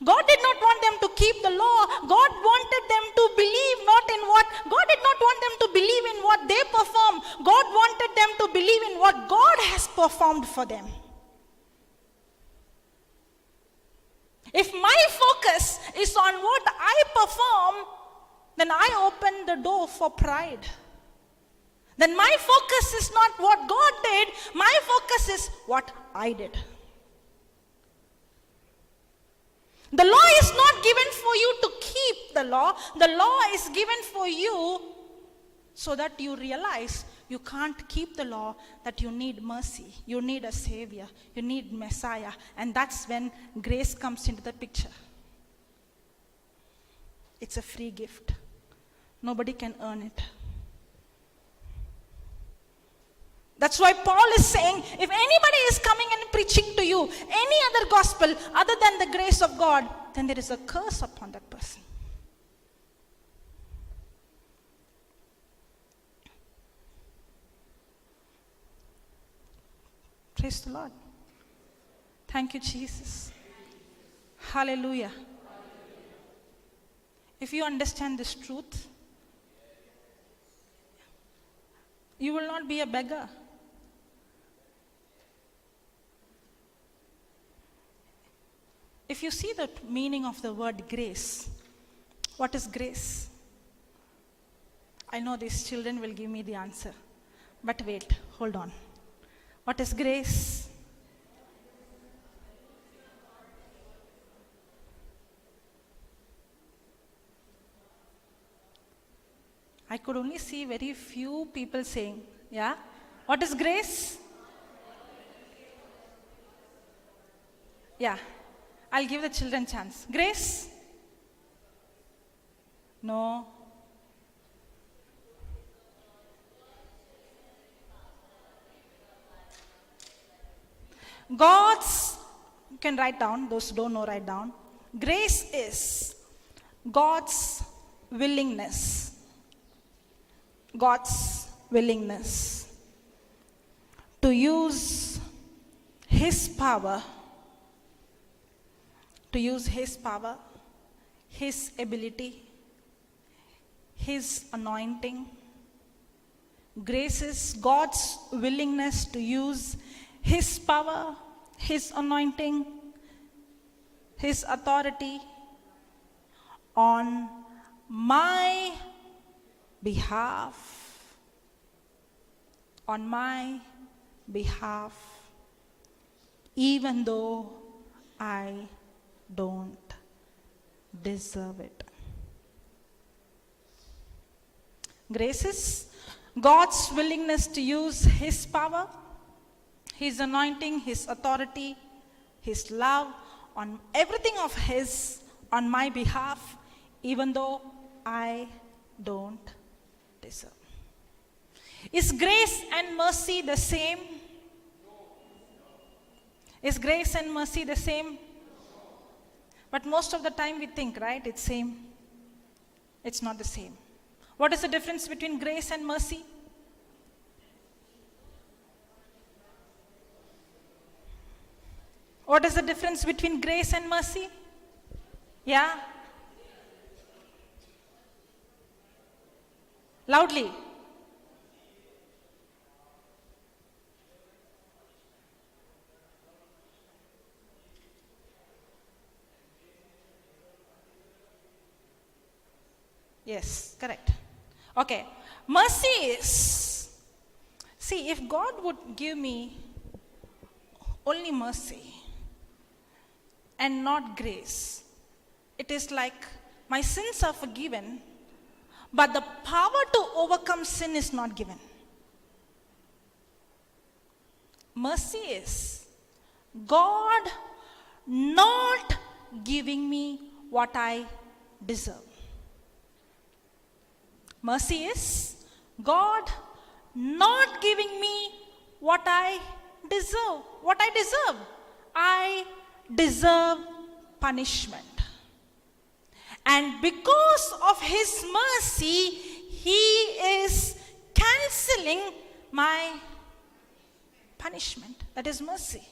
God did not want them to keep the law. God wanted them to believe not in what, God did not want them to believe in what they perform. God wanted them to believe in what God has performed for them. If my focus is on what I perform, then I open the door for pride. Then my focus is not what God did, my focus is what I did. The law is not given for you to keep the law is given for you so that you realize you can't keep the law, that you need mercy, you need a savior, you need Messiah, and that's when grace comes into the picture. It's a free gift. Nobody can earn it. That's why Paul is saying, if anybody is coming and preaching to you any other gospel other than the grace of God, then there is a curse upon that person. Praise the Lord. Thank you, Jesus. Hallelujah. If you understand this truth, you will not be a beggar. if you see the meaning of the word grace, what is grace? I know these children will give me the answer. But wait, hold on. What is grace? I could only see very few people saying, yeah? What is grace? Yeah, I'll give the children chance. Grace? No. God's, you can write down, those who don't know, write down. Grace is God's willingness. God's willingness to use His power, His ability, His anointing. Grace is God's willingness to use His power, His anointing, His authority on my behalf, even though I don't deserve it. Grace is God's willingness to use His power, His anointing, His authority, His love, on everything of His on my behalf, even though I don't deserve. Is grace and mercy the same? Is grace and mercy the same? But most of the time we think, right, it's same. It's not the same. What is the difference between grace and mercy? What is the difference between grace and mercy? Yeah? Loudly. Yes, correct. Okay. Mercy is, see, if God would give me only mercy and not grace, it is like my sins are forgiven, but the power to overcome sin is not given. Mercy is God not giving me what I deserve. Mercy is God not giving me what I deserve. What I deserve? I deserve punishment. And because of His mercy, He is cancelling my punishment. That is mercy.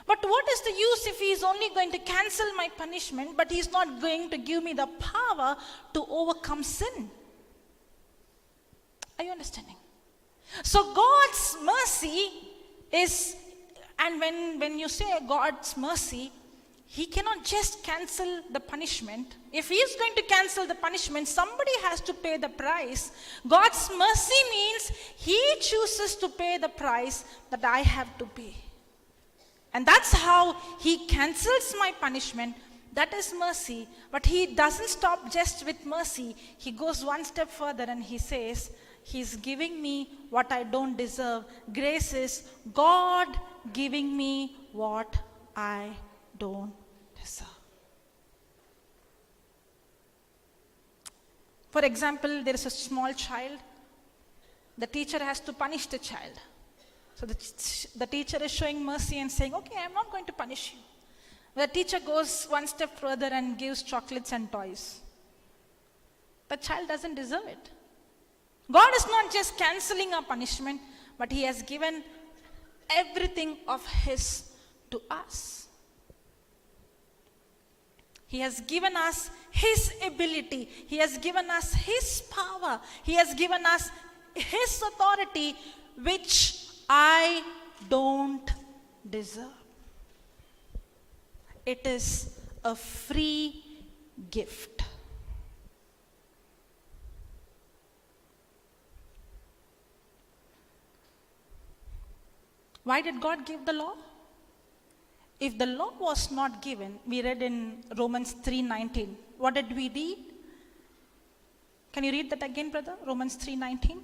But what is the use if He is only going to cancel my punishment, but He is not going to give me the power to overcome sin? Are you understanding? So God's mercy is, and when you say God's mercy, He cannot just cancel the punishment. If He is going to cancel the punishment, somebody has to pay the price. God's mercy means He chooses to pay the price that I have to pay. And that's how He cancels my punishment. That is mercy. But He doesn't stop just with mercy. He goes one step further and He says, He's giving me what I don't deserve. Grace is God giving me what I don't deserve. For example, there is a small child. The teacher has to punish the child. So the teacher is showing mercy and saying, okay, I'm not going to punish you. The teacher goes one step further and gives chocolates and toys. The child doesn't deserve it. God is not just cancelling our punishment, but He has given everything of His to us. He has given us His ability. He has given us His power. He has given us His authority, which I don't deserve. It is a free gift. Why did God give the law? If the law was not given, we read in Romans 3:19. What did we read? Can you read that again, brother? Romans 3:19.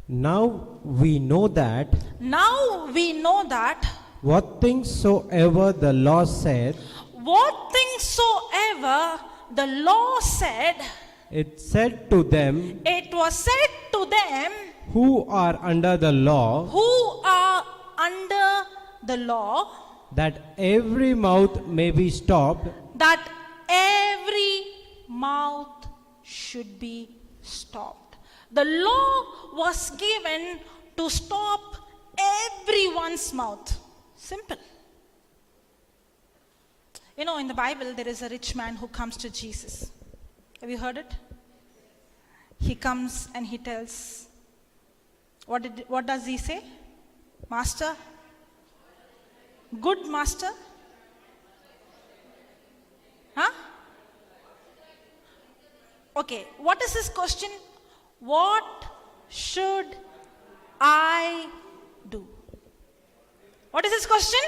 Now we know that Now we know that what things soever the law said, what things soever the law said, it said to them it was said to them who are under the law, who are under the law, that every mouth may be stopped, that every mouth should be stopped. The law was given to stop everyone's mouth. Simple. You know, in the Bible, there is a rich man who comes to Jesus. Have you heard it? He comes and he tells, what does he say? Master? Good master? Huh? Okay, what is his question? What should I do? What is his question?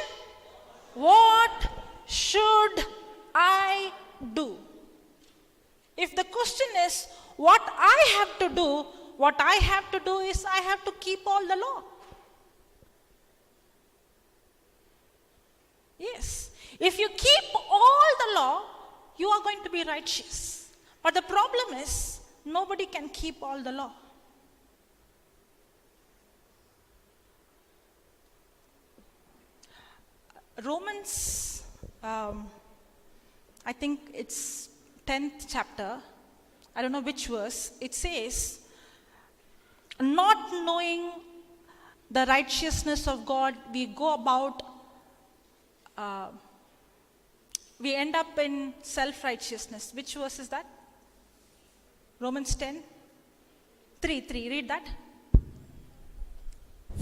What should I do? If the question is what I have to do, what I have to do is I have to keep all the law. Yes. If you keep all the law, you are going to be righteous. But the problem is, nobody can keep all the law. Romans, I think it's 10th chapter, I don't know which verse, it says, not knowing the righteousness of God, we go about, we end up in self-righteousness. Which verse is that? Romans 10, 3, read that.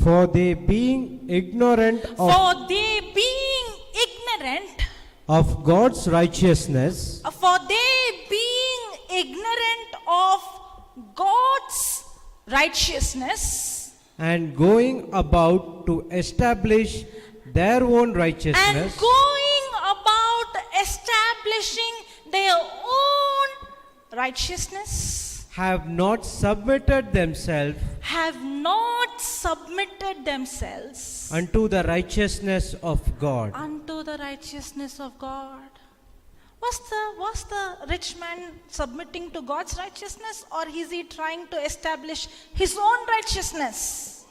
for they being ignorant For they being ignorant, of God's righteousness, for they being ignorant of God's righteousness, and going about to establish their own and righteousness, going about establishing their own righteousness, have not submitted themselves unto the righteousness of God. unto the righteousness of God. Was the rich man submitting to God's righteousness, or is he trying to establish his own righteousness?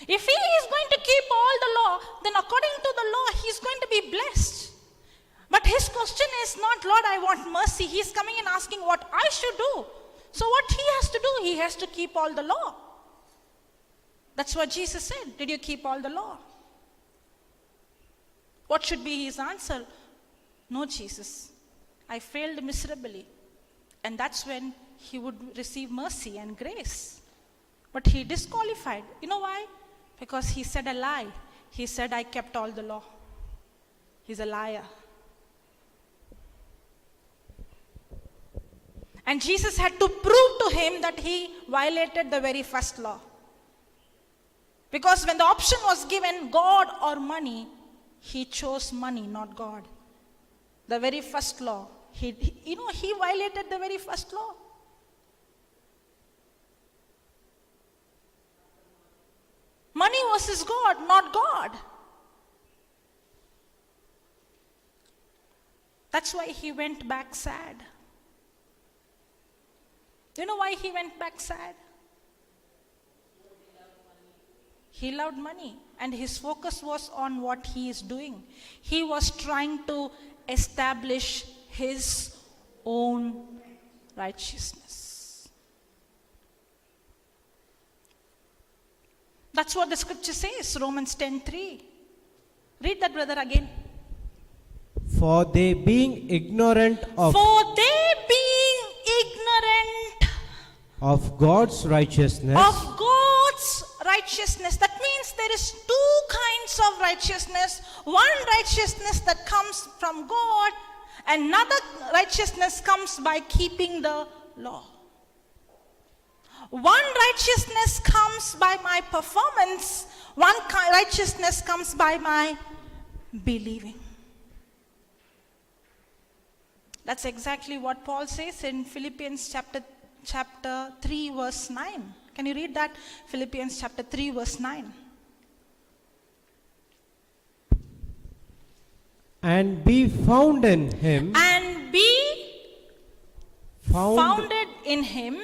If he is going to keep all the law, then according to the law, he is going to be blessed. But his question is not, Lord, I want mercy. He is coming and asking what I should do. So what he has to do? He has to keep all the law. That's what Jesus said. Did you keep all the law? What should be his answer? No, Jesus. I failed miserably. And that's when he would receive mercy and grace. But he disqualified. You know why? Because he said a lie. He said, I kept all the law. He's a liar. And Jesus had to prove to him that he violated the very first law. Because when the option was given, God or money, he chose money, not God. The very first law. He violated the very first law. Money was his God, not God. That's why he went back sad. Do you know why he went back sad? He loved money, and his focus was on what he is doing. He was trying to establish his own righteousness. That's what the scripture says, Romans 10:3. Read that, brother, again. For they being ignorant of For they being ignorant of God's righteousness, of God's righteousness. That means there is two kinds of righteousness. One righteousness that comes from God, another righteousness comes by keeping the law. One righteousness comes by my performance, one righteousness comes by my believing. That's exactly what Paul says in Philippians chapter 3 verse 9. Can you read that? Philippians chapter 3 verse 9. and be found in him, And be founded in him,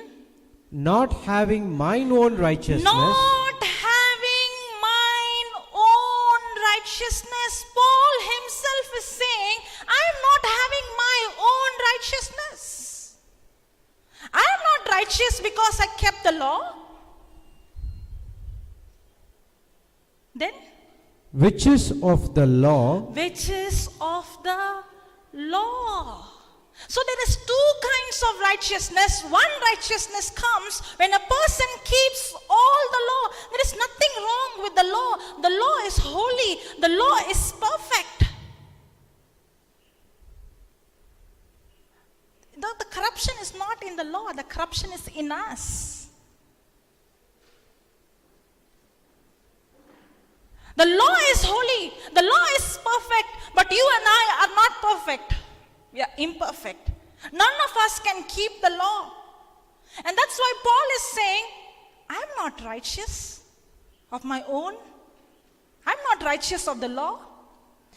not having mine own righteousness, not having mine own righteousness. Paul himself is saying, I am not having my own righteousness. I am not righteous because I kept the law. Then, which is of the law, which is of the law. So there is two kinds of righteousness. One righteousness comes when a person keeps all the law. There is nothing wrong with the law. The law is holy. The law is perfect. The corruption is not in the law. The corruption is in us. The law is holy. The law is perfect. But you and I are not perfect. We are imperfect. None of us can keep the law. And that's why Paul is saying, I'm not righteous of my own. I'm not righteous of the law.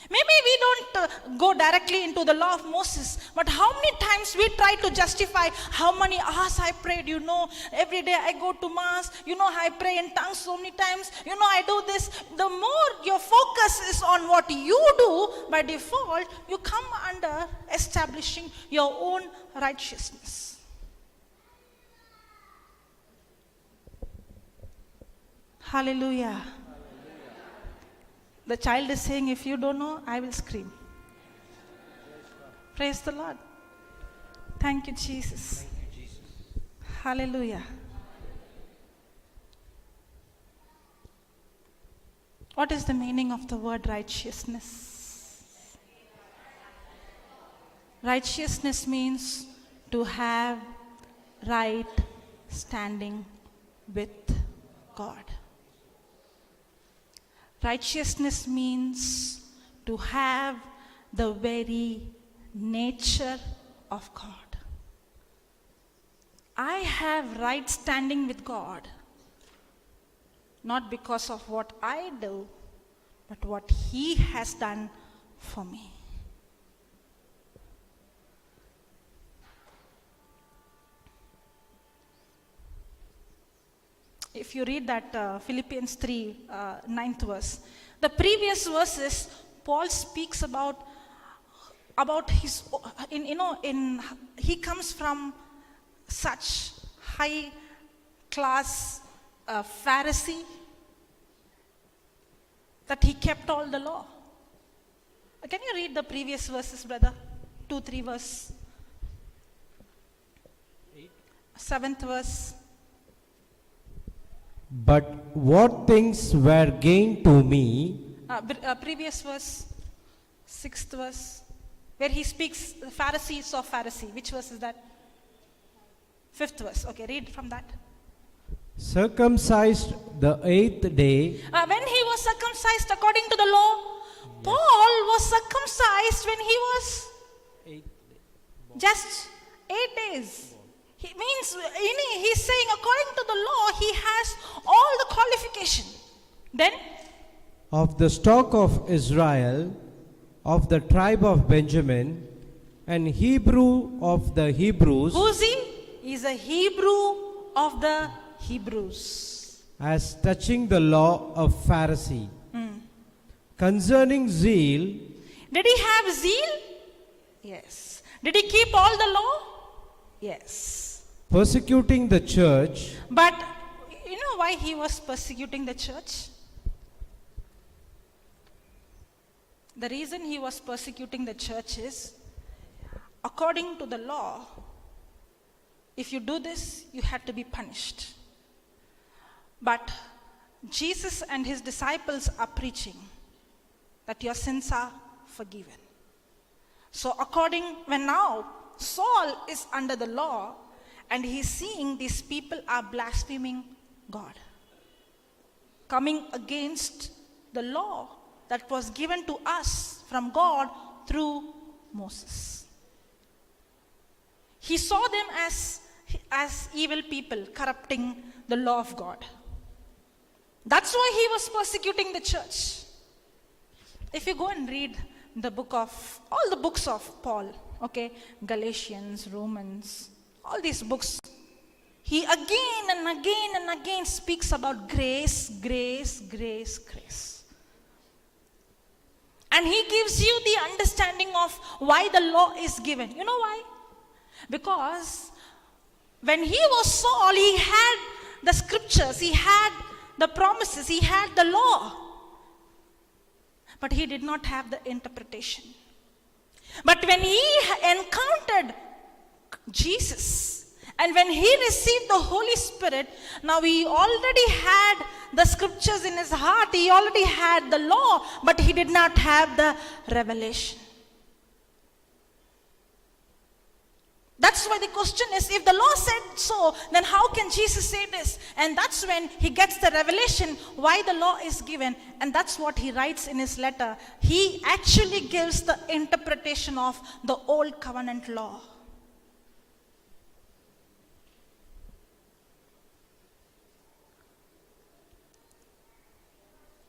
Maybe we don't go directly into the law of Moses, but how many times we try to justify how many hours I prayed, every day I go to mass, I pray in tongues so many times, I do this. The more your focus is on what you do, by default, you come under establishing your own righteousness. Hallelujah. The child is saying, if you don't know, I will scream. Praise the Lord. Thank you, Jesus. Hallelujah. What is the meaning of the word righteousness? Righteousness means to have right standing with God. Righteousness means to have the very nature of God. I have right standing with God, not because of what I do, but what He has done for me. If you read that Philippians 3, 9th verse, the previous verses, Paul speaks about his, he comes from such high class Pharisee that he kept all the law. Can you read the previous verses, brother? 2, 3 verse. 7th verse. but what things were gained to me, Previous verse, 6th verse, where he speaks the Pharisees of Pharisee. Which verse is that? 5th verse. Okay, read from that. circumcised the 8th day, When he was circumcised according to the law, Paul was circumcised when he was just 8 days. He means, he's saying according to the law, he has all the qualification. Then, of the stock of Israel, of the tribe of Benjamin, and Hebrew of the Hebrews, who's he? He's a Hebrew of the Hebrews. as touching the law of Pharisee. Concerning zeal, Did he have zeal? Yes. Did he keep all the law? Yes. persecuting the church, But you know why he was persecuting the church? The reason he was persecuting the church is, according to the law, if you do this, you had to be punished. But Jesus and his disciples are preaching that your sins are forgiven. So when now Saul is under the law and he's seeing these people are blaspheming God, coming against the law that was given to us from God through Moses. He saw them as evil people corrupting the law of God. That's why he was persecuting the church. If you go and read all the books of Paul, okay, Galatians, Romans, all these books, he again and again and again speaks about grace, grace, grace, grace. And he gives you the understanding of why the law is given. You know why? Because when he was Saul, he had the scriptures, he had the promises, he had the law. But he did not have the interpretation. But when he encountered Jesus, and when he received the Holy Spirit, now he already had the scriptures in his heart, he already had the law, but he did not have the revelation. That's why the question is, if the law said so, then how can Jesus say this? And that's when he gets the revelation why the law is given. And that's what he writes in his letter. He actually gives the interpretation of the old covenant law.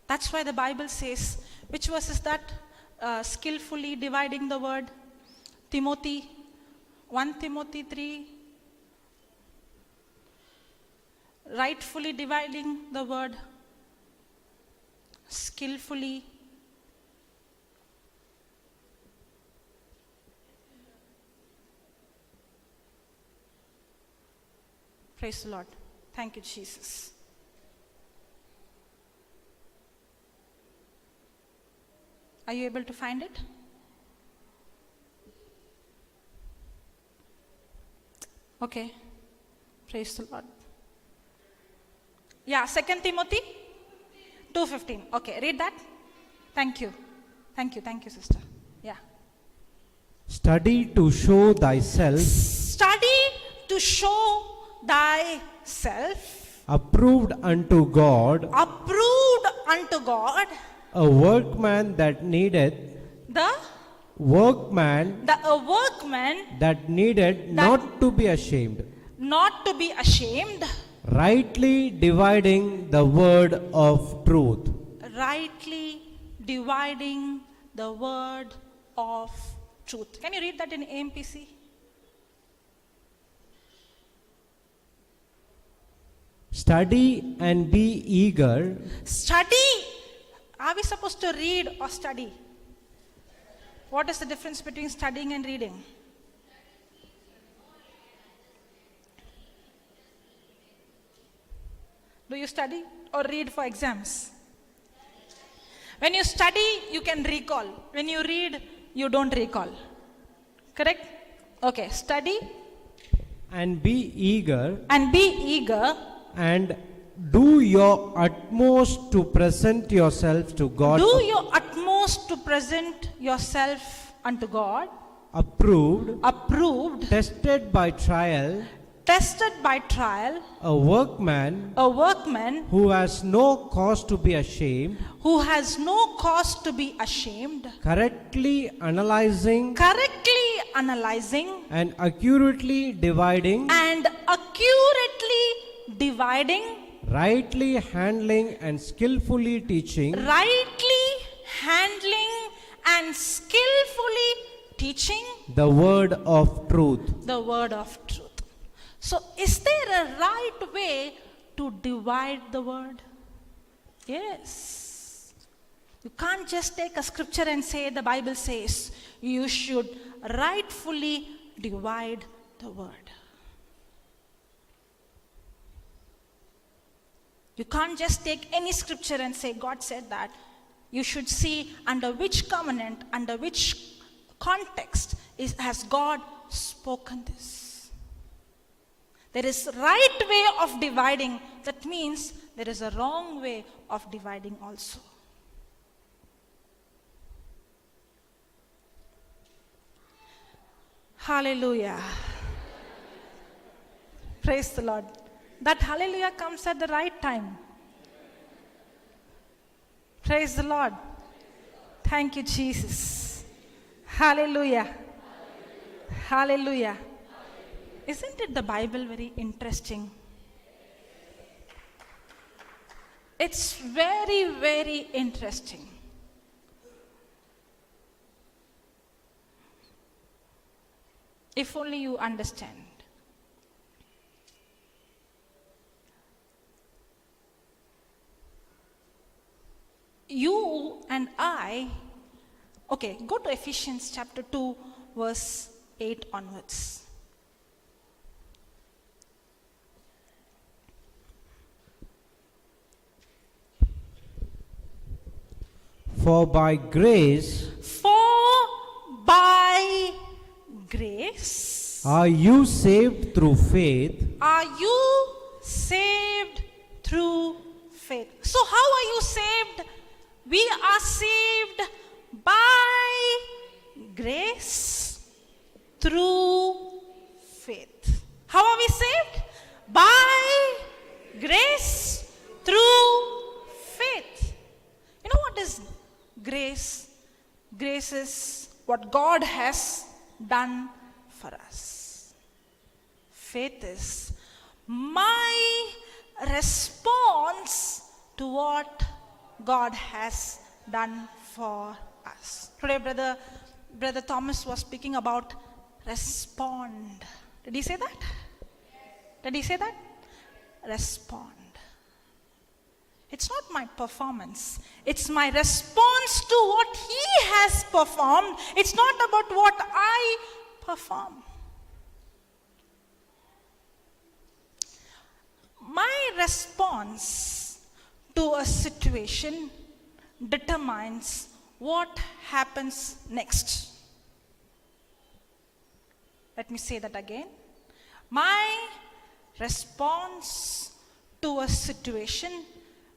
That's why the Bible says, which verse is that? Skillfully dividing the word. 1 Timothy 3, rightfully dividing the word, skillfully. Praise the Lord. Thank you, Jesus. Are you able to find it? Okay. Praise the Lord. Yeah, 2 Timothy 2:15. Okay, read that. Thank you, sister. Yeah. Study to show thyself. Study to show thyself. Approved unto God. Approved unto God. A workman that needeth. A workman that needed not to be ashamed. Not to be ashamed. Rightly dividing the word of truth. Rightly dividing the word of truth. Can you read that in AMPC? Study and be eager. Study. Are we supposed to read or study? What is the difference between studying and reading? Do you study or read for exams? When you study, you can recall. When you read, you don't recall. Correct? Okay, study. And be eager. And be eager. And do your utmost to present yourself to God. Do your utmost to present yourself unto God. Approved. Tested by trial. A workman. Who has no cause to be ashamed. Correctly analyzing. And accurately dividing. Rightly handling and skillfully teaching. The word of truth. So, is there a right way to divide the word? Yes. You can't just take a scripture and say the Bible says you should rightfully divide the word. You can't just take any scripture and say God said that. You should see under which covenant, under which context has God spoken this. There is right way of dividing. That means there is a wrong way of dividing also. Hallelujah. Praise the Lord. That hallelujah comes at the right time. Praise the Lord. Thank you, Jesus. Hallelujah. Hallelujah. Isn't it the Bible very interesting? It's very, very interesting. If only you understand. You and I, okay, go to Ephesians chapter 2, verse 8 onwards. For by grace are you saved through faith. Are you saved through faith? So how are you saved? We are saved by grace through faith. How are we saved? By grace through faith. You know what is grace? Grace is what God has done for us. Faith is my response to what God has done for us. Today, Brother Thomas was speaking about respond. Did he say that? Did he say that? Respond. It's not my performance. It's my response to what He has performed. It's not about what I perform. My response to a situation determines what happens next. Let me say that again. My response to a situation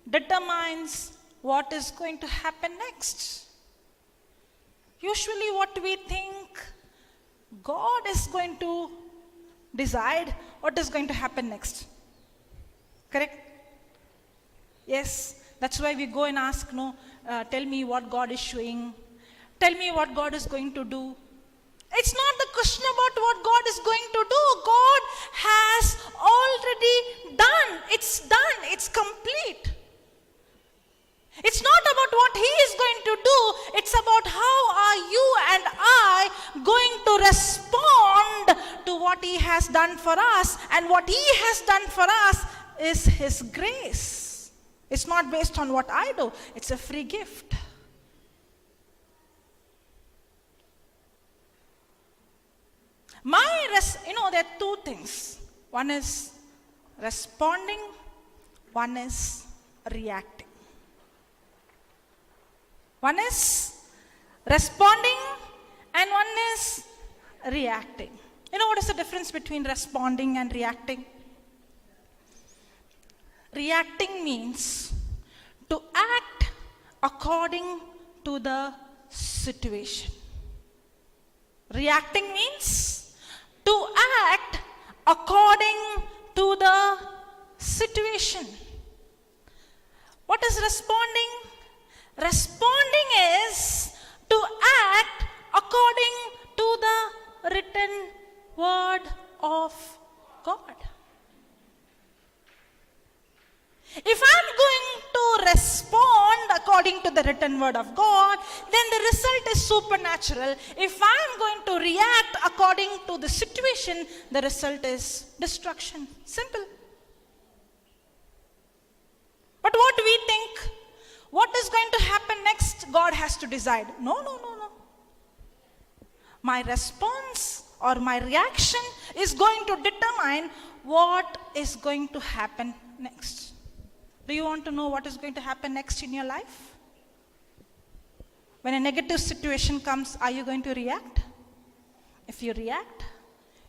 determines what is going to happen next. Usually what we think, God is going to decide what is going to happen next. Correct? Yes, that's why we go and ask, tell me what God is showing. Tell me what God is going to do. It's not the question about what God is going to do. God has already done. It's done. It's complete. It's not about what He is going to do. It's about how are you and I going to respond to what He has done for us. And what He has done for us is His grace. It's not based on what I do. It's a free gift. There are two things. One is responding, one is reacting. One is responding and one is reacting. You know what is the difference between responding and reacting? Reacting means to act according to the situation. Reacting means to act according to the situation. What is responding? Responding is to act according to the written word of God. If I'm going to respond according to the written word of God, then the result is supernatural. If I'm going to react according to the situation, the result is destruction. Simple. But what we think, what is going to happen next, God has to decide. No. My response or my reaction is going to determine what is going to happen next. Do you want to know what is going to happen next in your life? When a negative situation comes, are you going to react? If you react,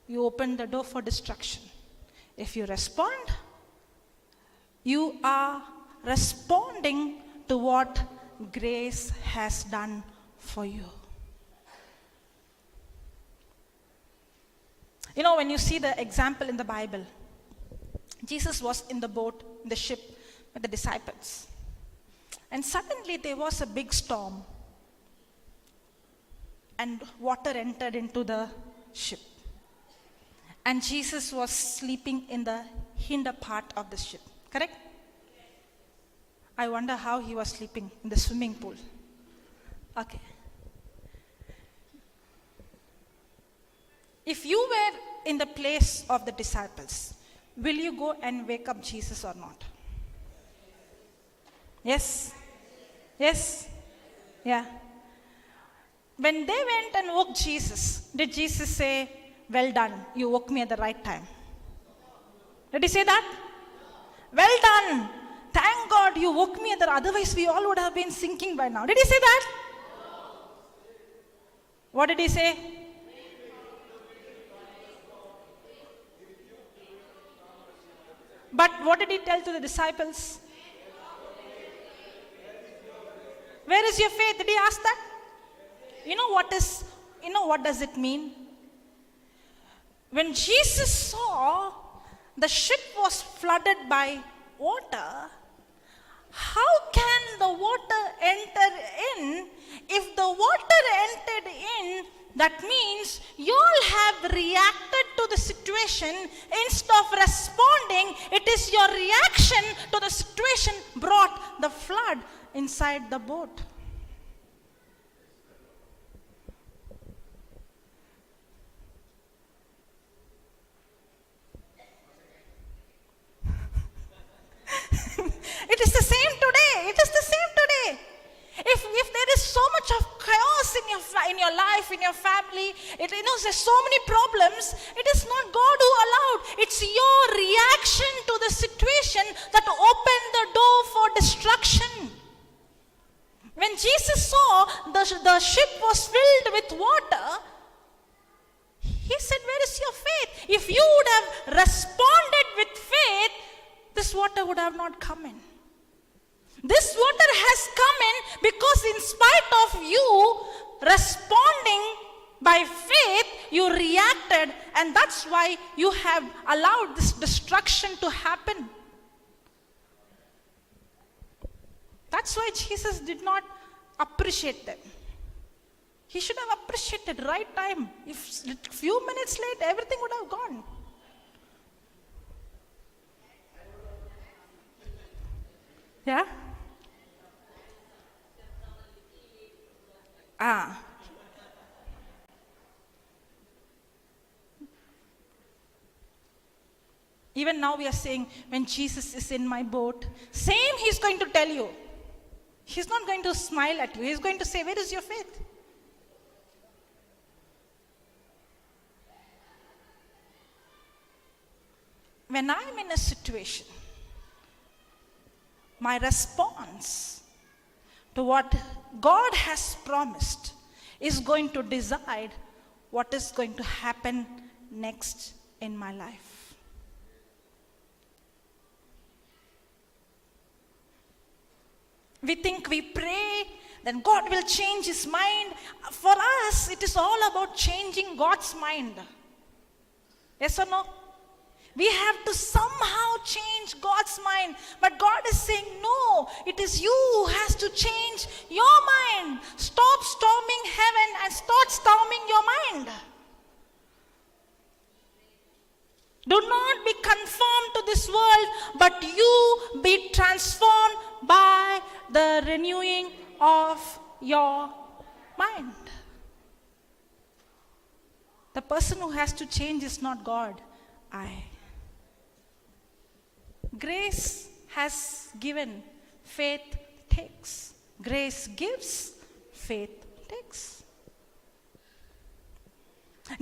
you open the door for destruction. If you respond, you are responding to what grace has done for you. You know, when you see the example in the Bible, Jesus was in the boat, in the ship with the disciples. And suddenly there was a big storm. And water entered into the ship. And Jesus was sleeping in the hinder part of the ship. Correct? I wonder how he was sleeping in the swimming pool. Okay. If you were in the place of the disciples, will you go and wake up Jesus or not? Yes? Yes? Yeah. When they went and woke Jesus, did Jesus say, "Well done, you woke me at the right time"? Did he say that? "Well done, thank God you woke me at the, otherwise we all would have been sinking by now"? Did he say that? What did he say? But what did he tell to the disciples? Where is your faith? Did he ask that? You know what does it mean? When Jesus saw the ship was flooded by water, how can the water enter in? If the water entered in, that means you all have reacted to the situation instead of responding. It is your reaction to the situation brought the flood inside the boat. It is the same today. It is the same today. If there is so much of chaos in your life, in your family, there's so many problems, it is not God who allowed. It's your reaction to the situation that opened the door for destruction. When Jesus saw the ship was filled with water, he said, "Where is your faith?" If you would have responded with faith, this water would have not come in. This water has come in because in spite of you responding by faith, you reacted, and that's why you have allowed this destruction to happen. That's why Jesus did not appreciate them. He should have appreciated right time. If a few minutes late, everything would have gone. Yeah? Even now we are saying, when Jesus is in my boat, same he's going to tell you. He's not going to smile at you. He's going to say, "Where is your faith?" When I'm in a situation, my response to what God has promised is going to decide what is going to happen next in my life. We think we pray, then God will change his mind. For us, it is all about changing God's mind. Yes or no? We have to somehow change God's mind. But God is saying, no, it is you who has to change your mind. Stop storming heaven and start storming your mind. Do not be conformed to this world, but you be transformed by the renewing of your mind. The person who has to change is not God, I. Grace has given, faith takes. Grace gives, faith takes.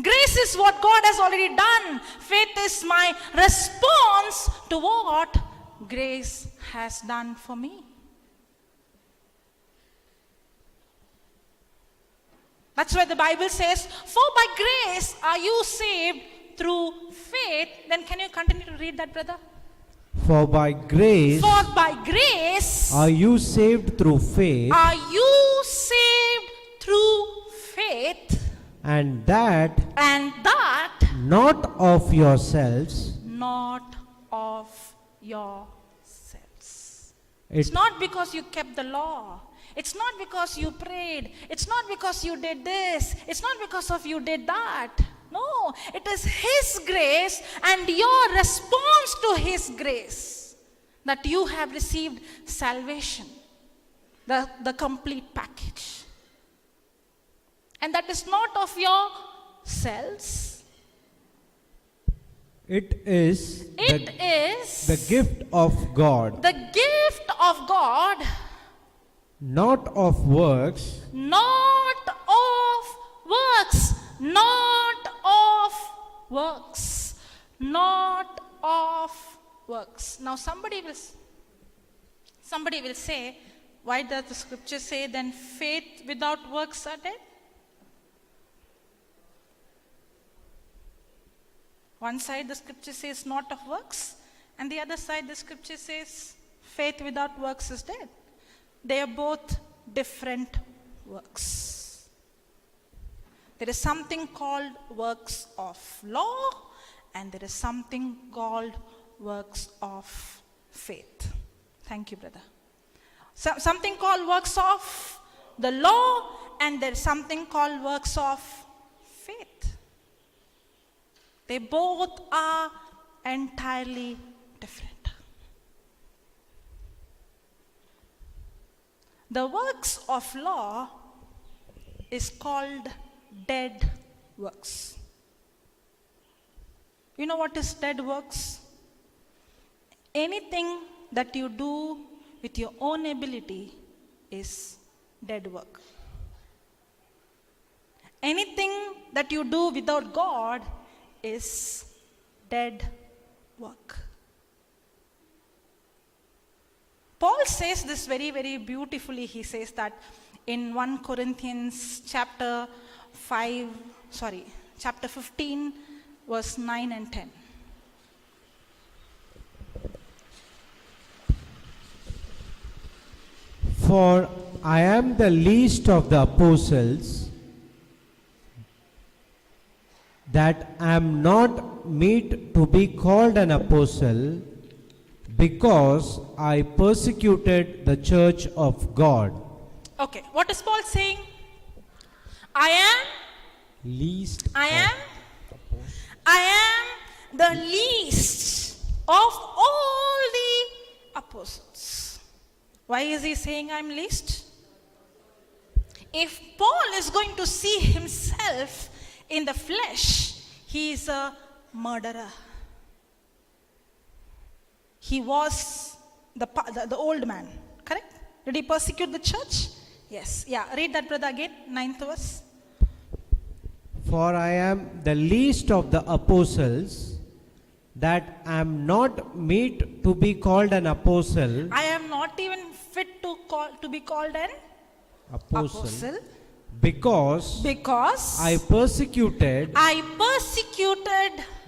Grace is what God has already done. Faith is my response to what grace has done for me. That's why the Bible says, "For by grace are you saved through faith, then can you continue to read that, brother? For by grace For by grace are you saved through faith, are you saved through faith, and that not of yourselves. not of yourselves. It- It's not because you kept the law. It's not because you prayed. It's not because you did this. It's not because of you did that. No, it is His grace and your response to His grace that you have received salvation, the complete package. And that is not of yourselves. It is the gift of God, the gift of God, not of works, not of works, not of works, not of works. Now somebody will say, why does the scripture say then faith without works are dead? One side the scripture says not of works, and the other side the scripture says faith without works is dead. They are both different works. There is something called works of law, and there is something called works of faith. Thank you, brother. Something called works of the law, and there is something called works of faith. They both are entirely different. The works of law is called dead works. You know what is dead works? Anything that you do with your own ability is dead work. Anything that you do without God is dead work. Paul says this very, very beautifully. He says that in 1 Corinthians chapter 15, verse 9 and 10. For I am the least of the apostles, that am not meet to be called an apostle, because I persecuted the church of God. Okay, what is Paul saying? I am the least of all the apostles. Why is he saying I'm least? If Paul is going to see himself in the flesh, he is a murderer. He was the old man, correct? Did he persecute the church? Yes. Yeah, read that, brother, again, 9th verse. For I am the least of the apostles, that am not meet to be called an apostle. I am not even fit to be called an apostle. Because I persecuted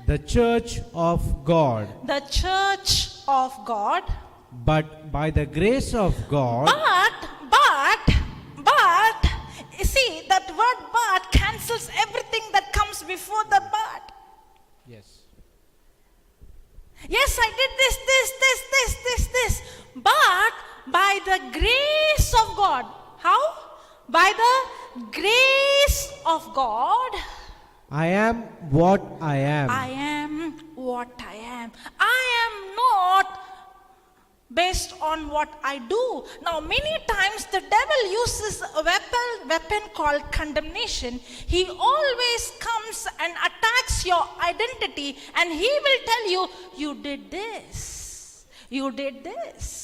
the church of God. The church of God. But by the grace of God. But, you see, that word but cancels everything that comes before the but. Yes. Yes, I did this. But by the grace of God. How? By the grace of God, I am what I am. I am what I am. I am not based on what I do. Now, many times the devil uses a weapon called condemnation. He always comes and attacks your identity, and he will tell you, you did this, you did this.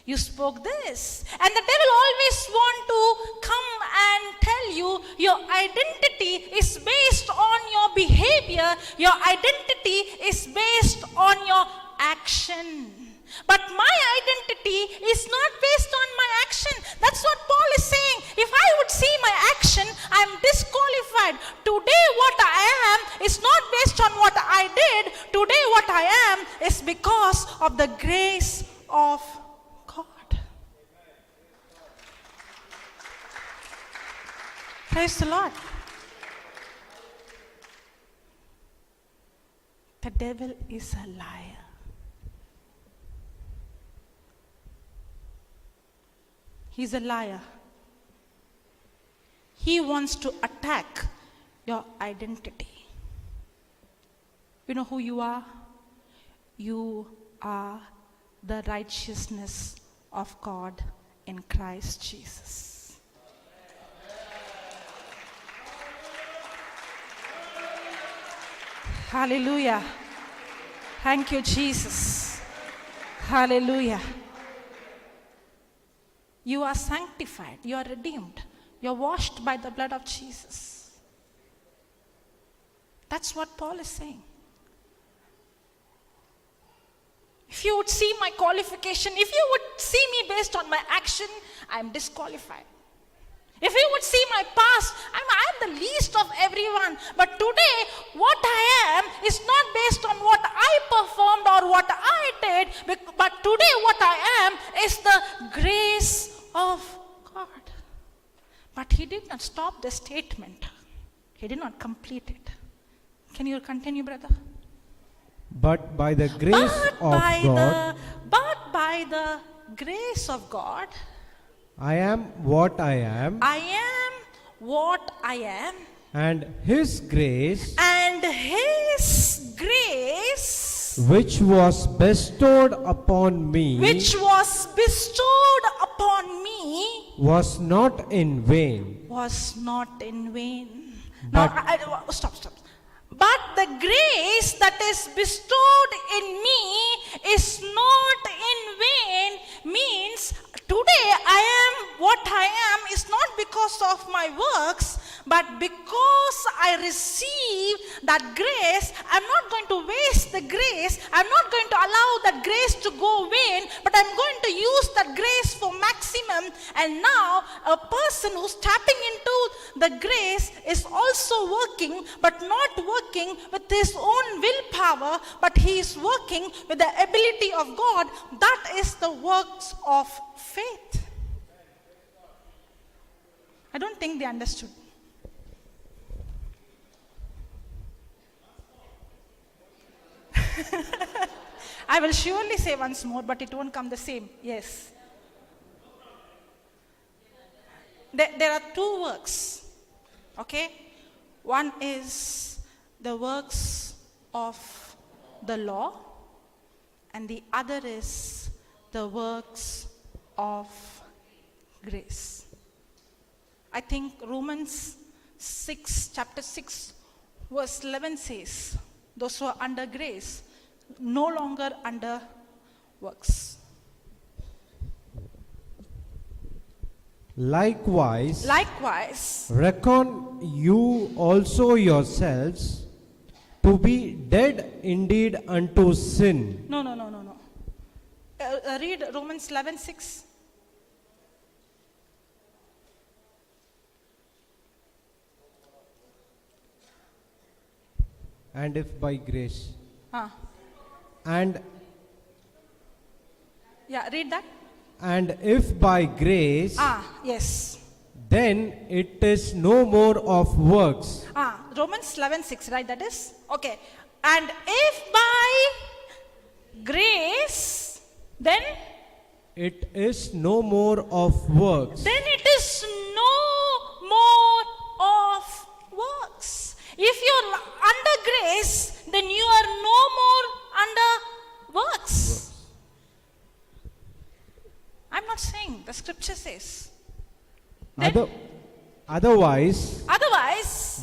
You spoke this. And the devil always want to come and tell you your identity is based on your behavior. Your identity is based on your action. But my identity is not based on my action. That's what Paul is saying. If I would see my action, I am disqualified. Today what I am is not based on what of God. Praise the Lord. The devil is a liar. He's a liar. He wants to attack your identity. You know who you are? You are the righteousness of God in Christ Jesus. Hallelujah. Thank you, Jesus. Hallelujah. You are sanctified. You are redeemed. You are washed by the blood of Jesus. That's what Paul is saying. If you would see my qualification, if you would see me based on my action, I am disqualified. If you would see my past, I'm the least of everyone. But today, what I am is not based on what I performed or what I did. But today, what I am is the grace of God. But he did not stop the statement. He did not complete it. Can you continue, brother? But by the grace of God, but by the grace of God, I am what I am, I am what I am, and His grace, which was bestowed upon me, was not in vain. Now, stop. But the grace that is bestowed in me is not in vain, means today I am what I am is not because of my works, but because I receive that grace. I'm not going to waste the grace. I'm not going to allow that grace to go vain, but I'm going to use that grace for maximum. And now a person who's tapping into the grace is also working, but not working with his own willpower, but he is working with the ability of God. That is the works of faith. I don't think they understood. I will surely say once more, but it won't come the same. Yes. There are two works. Okay? One is the works of the law, and the other is the works of grace. I think Romans 6, chapter 6, verse 11 says, those who are under grace, no longer under works. Likewise, reckon you also yourselves to be dead indeed unto sin. No. Read Romans 11:6. And if by grace. Yeah, read that. And if by grace, yes. then it is no more of works. Romans 11:6, right? That is okay. And if by grace, then it is no more of works. Then it is no more of works. If you're under grace, then you are no more under works. I'm not saying, the scripture says. Otherwise,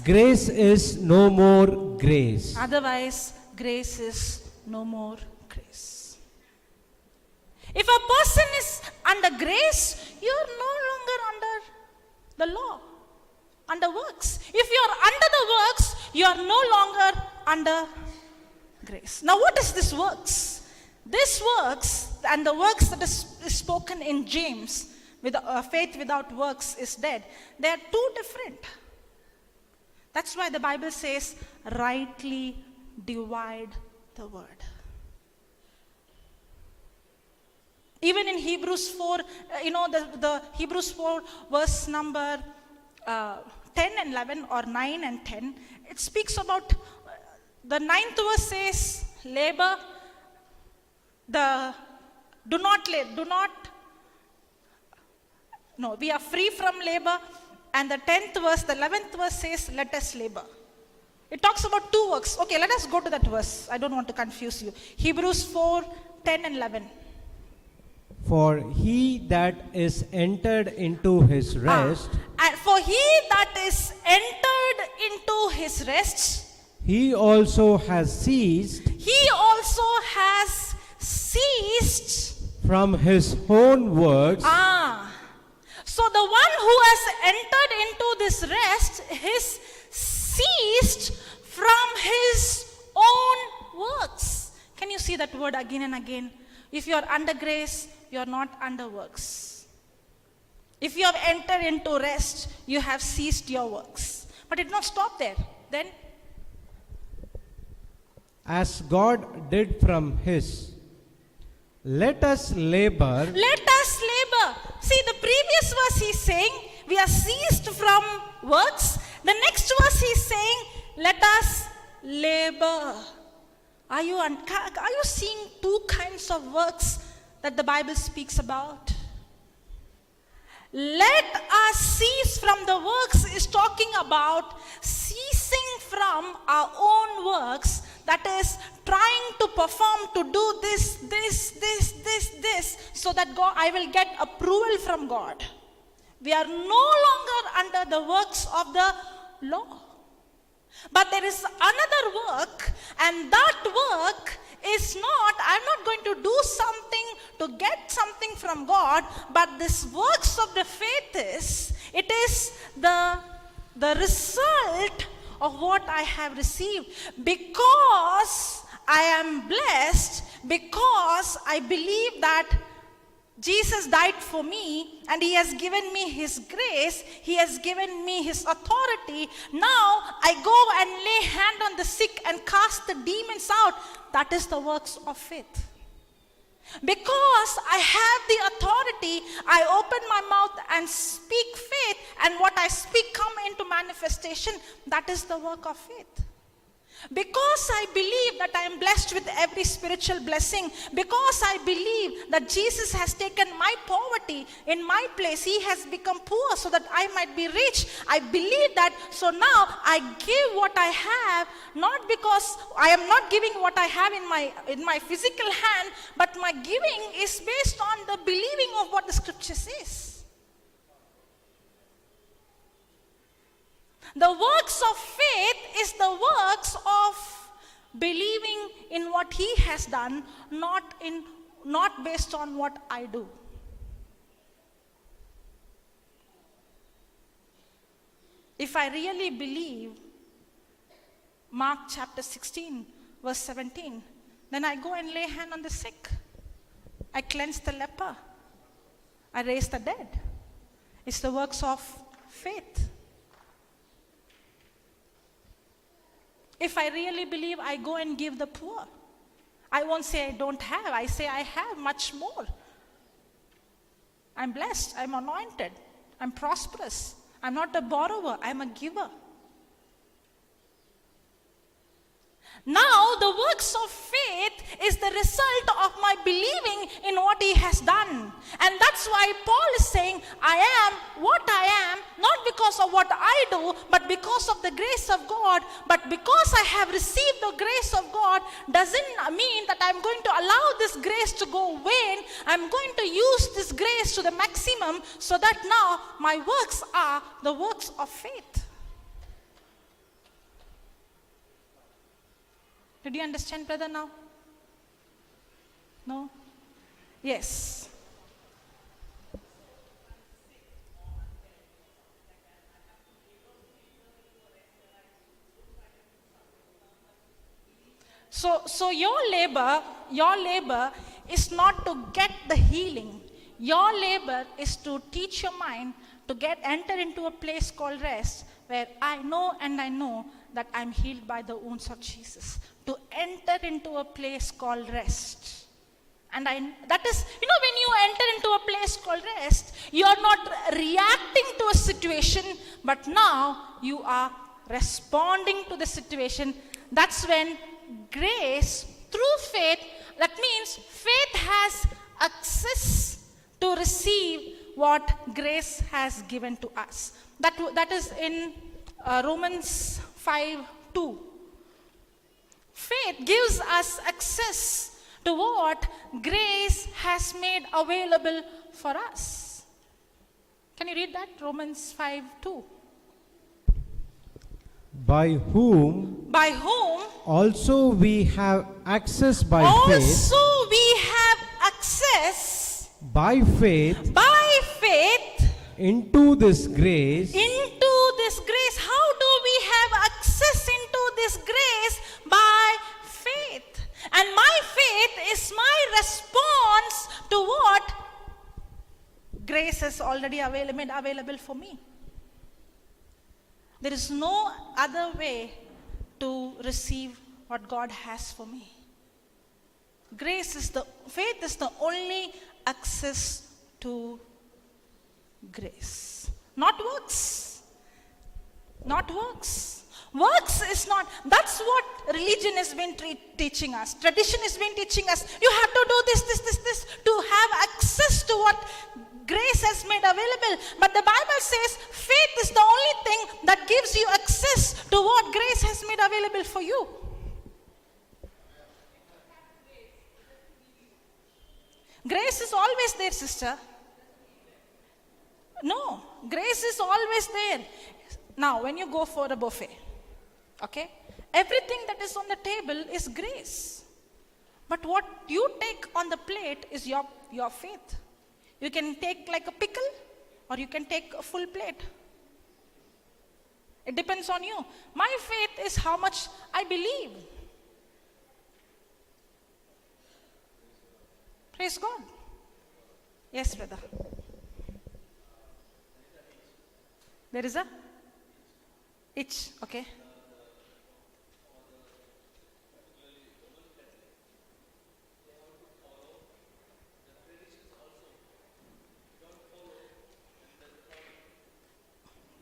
grace is no more grace. Otherwise, grace is no more grace. If a person is under grace, you are no longer under the law, under works. If you are under the works, you are no longer under grace. Now, what is this works? This works, and the works that is spoken in James, with faith without works is dead. They are two different. That's why the Bible says, rightly divide the word. Even in Hebrews 4, the Hebrews 4 verse number 10 and 11 or 9 and 10, it speaks about, the 9th verse says, labor, we are free from labor. And the 10th verse, the 11th verse says, let us labor. It talks about two works. Okay, let us go to that verse. I don't want to confuse you. Hebrews 4, 10 and 11. For he that is entered into his rest, And for he that is entered into his rest, he also has ceased from his own works, So the one who has entered into this rest is ceased from his own works. Can you see that word again and again? If you are under grace, you are not under works. If you have entered into rest, you have ceased your works. But it did not stop there. Then, as God did from his. Let us labor. let us labor. See, the previous verse he's saying, we are ceased from works. The next verse he's saying, let us labor. Are you seeing two kinds of works that the Bible speaks about? Let us cease from the works is talking about ceasing from our own works, that is trying to perform, to do this, so that I will get approval from God. We are no longer under the works of the law. But there is another work, and that work is not, I'm not going to do something to get something from God, but this works of the faith it is the result of what I have received. Because I am blessed, because I believe that Jesus died for me and he has given me his grace, he has given me his authority. Now I go and lay hand on the sick and cast the demons out. That is the works of faith. Because I have the authority, I open my mouth and speak faith, and what I speak come into manifestation. That is the work of faith. Because I believe that I am blessed with every spiritual blessing, because I believe that Jesus has taken my poverty in my place, he has become poor so that I might be rich. I believe that, so now I give what I have, not because I am not giving what I have in my physical hand, but my giving is based on the believing of what the scripture says. The works of faith is the works of believing in what he has done, not based on what I do. If I really believe Mark chapter 16 verse 17, then I go and lay hand on the sick. I cleanse the leper. I raise the dead. It's the works of faith. If I really believe, I go and give the poor. I won't say I don't have. I say I have much more. I'm blessed. I'm anointed. I'm prosperous. I'm not a borrower. I'm a giver. Now, the works of faith is the result of my believing in what he has done. And that's why Paul is saying, I am what I am, not because of what I do, but because of the grace of God. But because I have received the grace of God, doesn't mean that I'm going to allow this grace to go vain. I'm going to use this grace to the maximum, so that now my works are the works of faith. Did you understand, brother, now? No? Yes. So your labor is not to get the healing. Your labor is to teach your mind to enter into a place called rest, where I know that I'm healed by the wounds of Jesus. To enter into a place called rest. And that is, when you enter into a place called rest, you are not reacting to a situation, but now you are responding to the situation. That's when grace, through faith, that means faith has access to receive what grace has given to us. That is in Romans 5:2. Faith gives us access to what grace has made available for us. Can you read that? Romans 5:2. By whom also we have access by faith. Also we have access By faith into this grace. How do we have access into this grace? By faith. And my faith is my response to what grace is already made available for me. There is no other way to receive what God has for me. Faith is the only access to grace. Not works. Works is not. That's what religion has been teaching us. Tradition has been teaching us. You have to do this to have access to what grace has made available. But the Bible says faith is the only thing that gives you access to what grace has made available for you. Grace is always there, sister. No, grace is always there. Now, when you go for a buffet, okay, everything that is on the table is grace. But what you take on the plate is your faith. You can take like a pickle, or you can take a full plate. It depends on you. My faith is how much I believe. Praise God. Yes, brother. There is a itch, okay.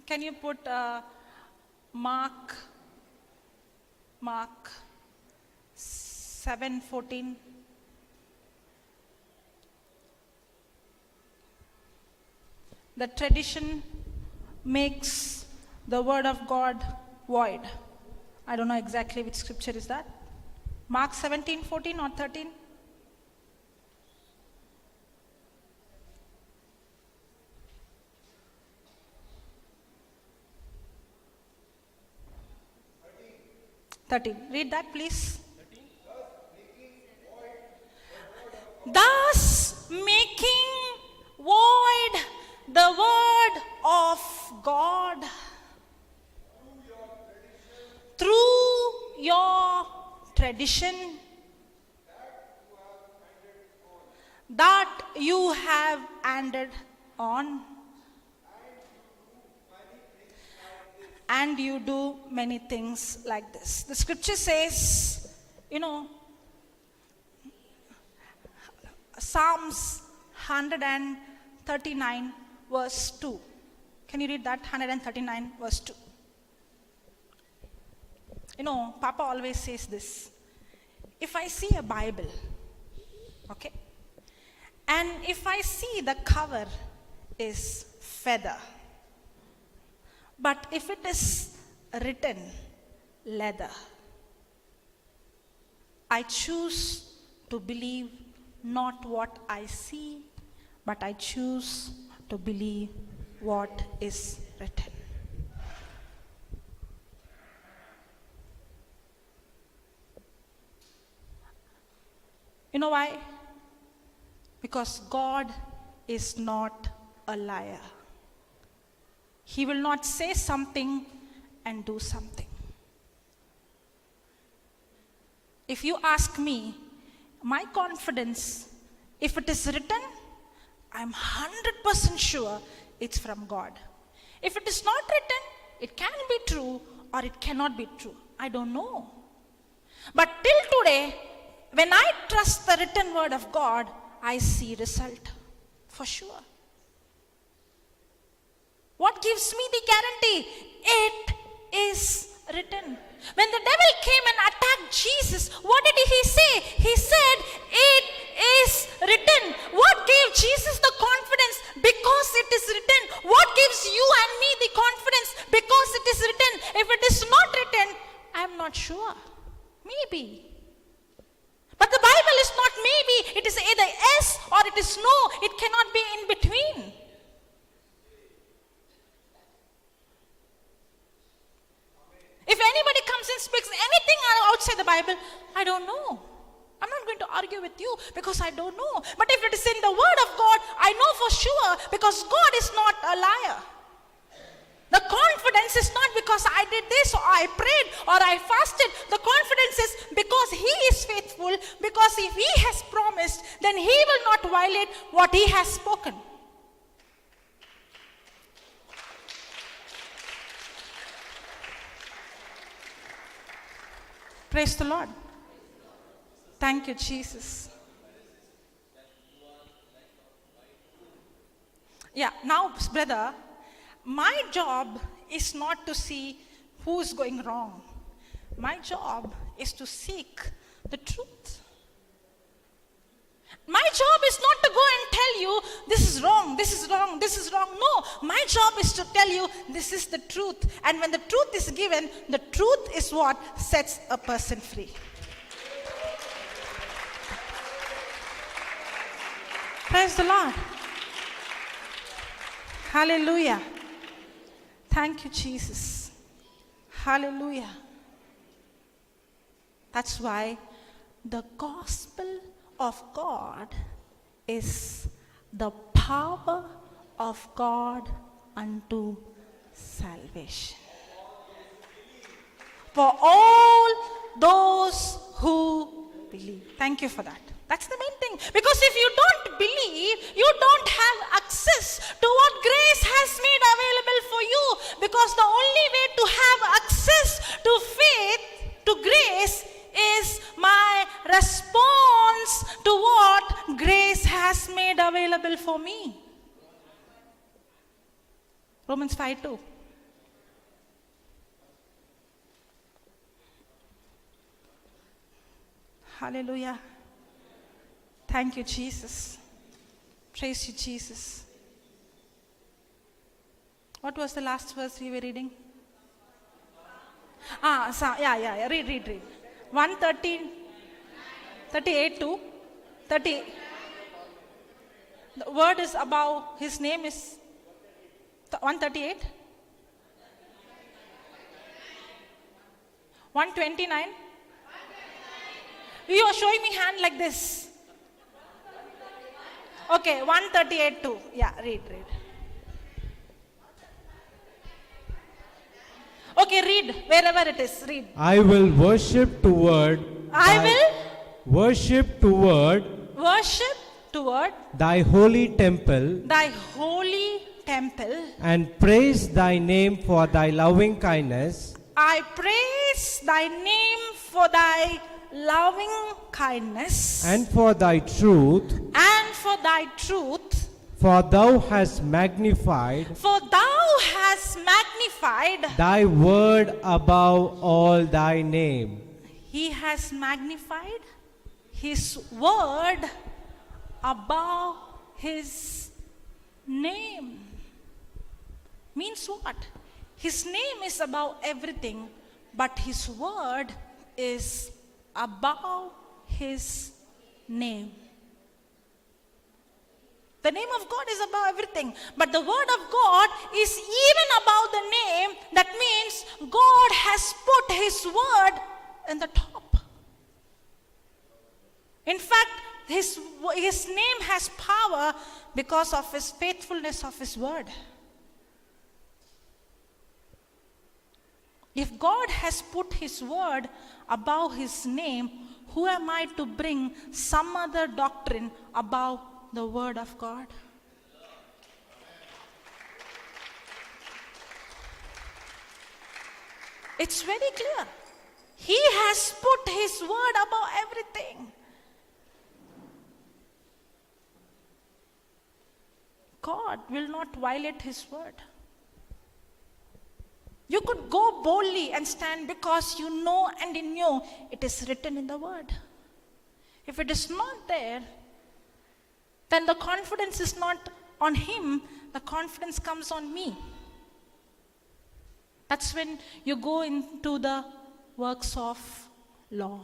Can you put Mark 7:14? The tradition makes the word of God void. I don't know exactly which scripture is that. Mark 17:14 or 13? Read that, please. Thus making void the word of God through your tradition that you have handed on. And you do many things like this. The scripture says, Psalms 139 verse 2. Can you read that? 139 verse 2. Papa always says this. If I see a Bible, okay, and if I see the cover is feather, but if it is written leather, I choose to believe not what I see, but I choose to believe what is written. You know why? Because God is not a liar. He will not say something and do something. If you ask me, my confidence, if it is written, I'm 100% sure it's from God. If it is not written, it can be true or it cannot be true. I don't know. But till today, when I trust the written word of God, I see result for sure. What gives me the guarantee? It is written. When the devil came and attacked Jesus, what did he say? He said, it is written. What gave Jesus the confidence? Because it is written. What gives you and me the confidence? Because it is written. If it is not written, I am not sure. Maybe. But the Bible is not maybe. It is either yes or it is no. It cannot be in between. If anybody comes and speaks anything outside the Bible, I don't know. I'm not going to argue with you because I don't know. But if it is in the Word of God, I know for sure because God is not a liar. The confidence is not because I did this or I prayed or I fasted. The confidence is because He is faithful, because if He has promised, then He will not violate what He has spoken. Praise the Lord. Thank you, Jesus. Yeah, now, brother, my job is not to see who is going wrong. My job is to seek the truth. My job is not to go and tell you, this is wrong, this is wrong, this is wrong. No, my job is to tell you, this is the truth. And when the truth is given, the truth is what sets a person free. Praise the Lord. Hallelujah. Thank you, Jesus. Hallelujah. That's why the gospel of God is the power of God unto salvation. For all those who believe. Thank you for that. That's the main thing. Because if you don't believe, you don't have access to what grace has made available for you. Because the only way to have access to faith, to grace, is my response to what grace has made available for me. Romans 5:2. Hallelujah. Thank you, Jesus. Praise you, Jesus. What was the last verse we were reading? Read. 113, 38 to 30. The word is about, his name is 138. 129. You are showing me hand like this. Okay, 138 too. Yeah, read. Okay, read wherever it is. Read. I will worship toward worship toward thy holy temple and praise thy name for thy loving kindness. I praise thy name for thy loving kindness and for thy truth. For thou hast magnified thy word above all thy name. He has magnified his word above his name. Means what? His name is above everything, but his word is above his name. The name of God is above everything, but the word of God is even above the name. That means God has put his word in the top. In fact, his name has power because of his faithfulness of his word. If God has put his word above his name, who am I to bring some other doctrine above the word of God? It's very clear. He has put his word above everything. God will not violate his word. You could go boldly and stand because you know and you know it is written in the word. If it is not there, then the confidence is not on him, the confidence comes on me. That's when you go into the works of law.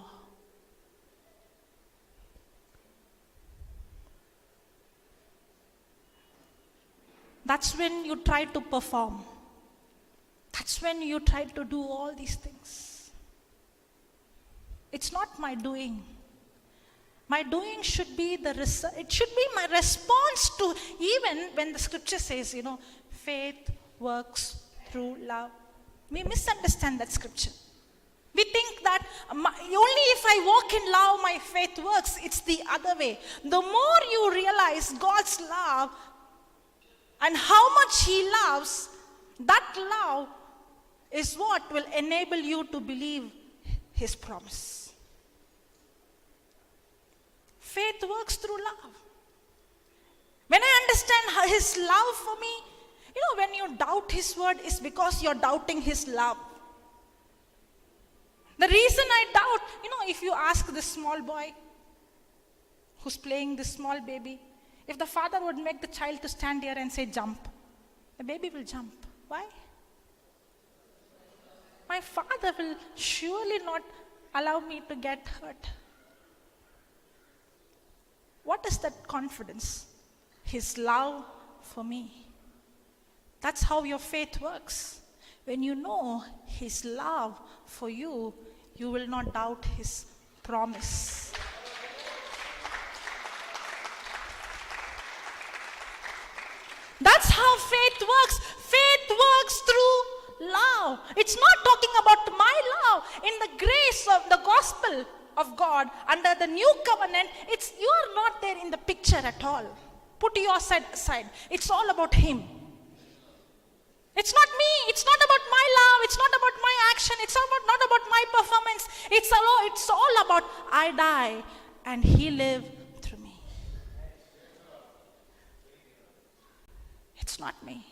That's when you try to perform. That's when you try to do all these things. It's not my doing. My doing should be it should be my response to, even when the scripture says, faith works through love. We misunderstand that scripture. We think that only if I walk in love, my faith works. It's the other way. The more you realize God's love and how much he loves, that love is what will enable you to believe his promise. Faith works through love. When I understand his love for me, when you doubt his word is because you're doubting his love. The reason I doubt, if you ask this small boy who's playing this small baby, if the father would make the child to stand here and say jump, the baby will jump. Why? My father will surely not allow me to get hurt. What is that confidence? His love for me. That's how your faith works. When you know his love for you, you will not doubt his promise. That's how faith works. Faith works through love. It's not talking about my love. In the grace of the gospel of God, under the new covenant, you are not there in the picture at all. Put your side aside. It's all about him. It's not me. It's not about my love. It's not about my action. It's not about my performance. It's all about I die and he live through me. It's not me.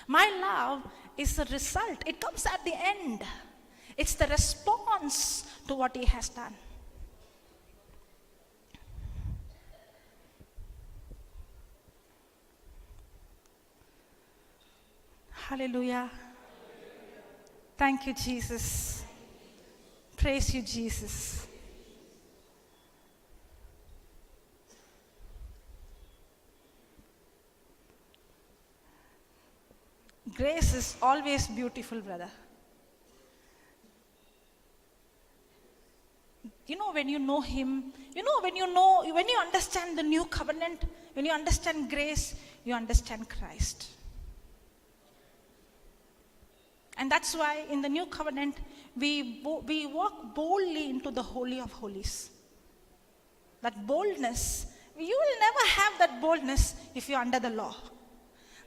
My love is a result. It comes at the end. It's the response to what he has done. Hallelujah. Thank you, Jesus. Praise you, Jesus. Grace is always beautiful, brother. When you know him, when you understand the new covenant, when you understand grace, you understand Christ. And that's why in the new covenant, we walk boldly into the Holy of Holies. That boldness, you will never have that boldness if you're under the law.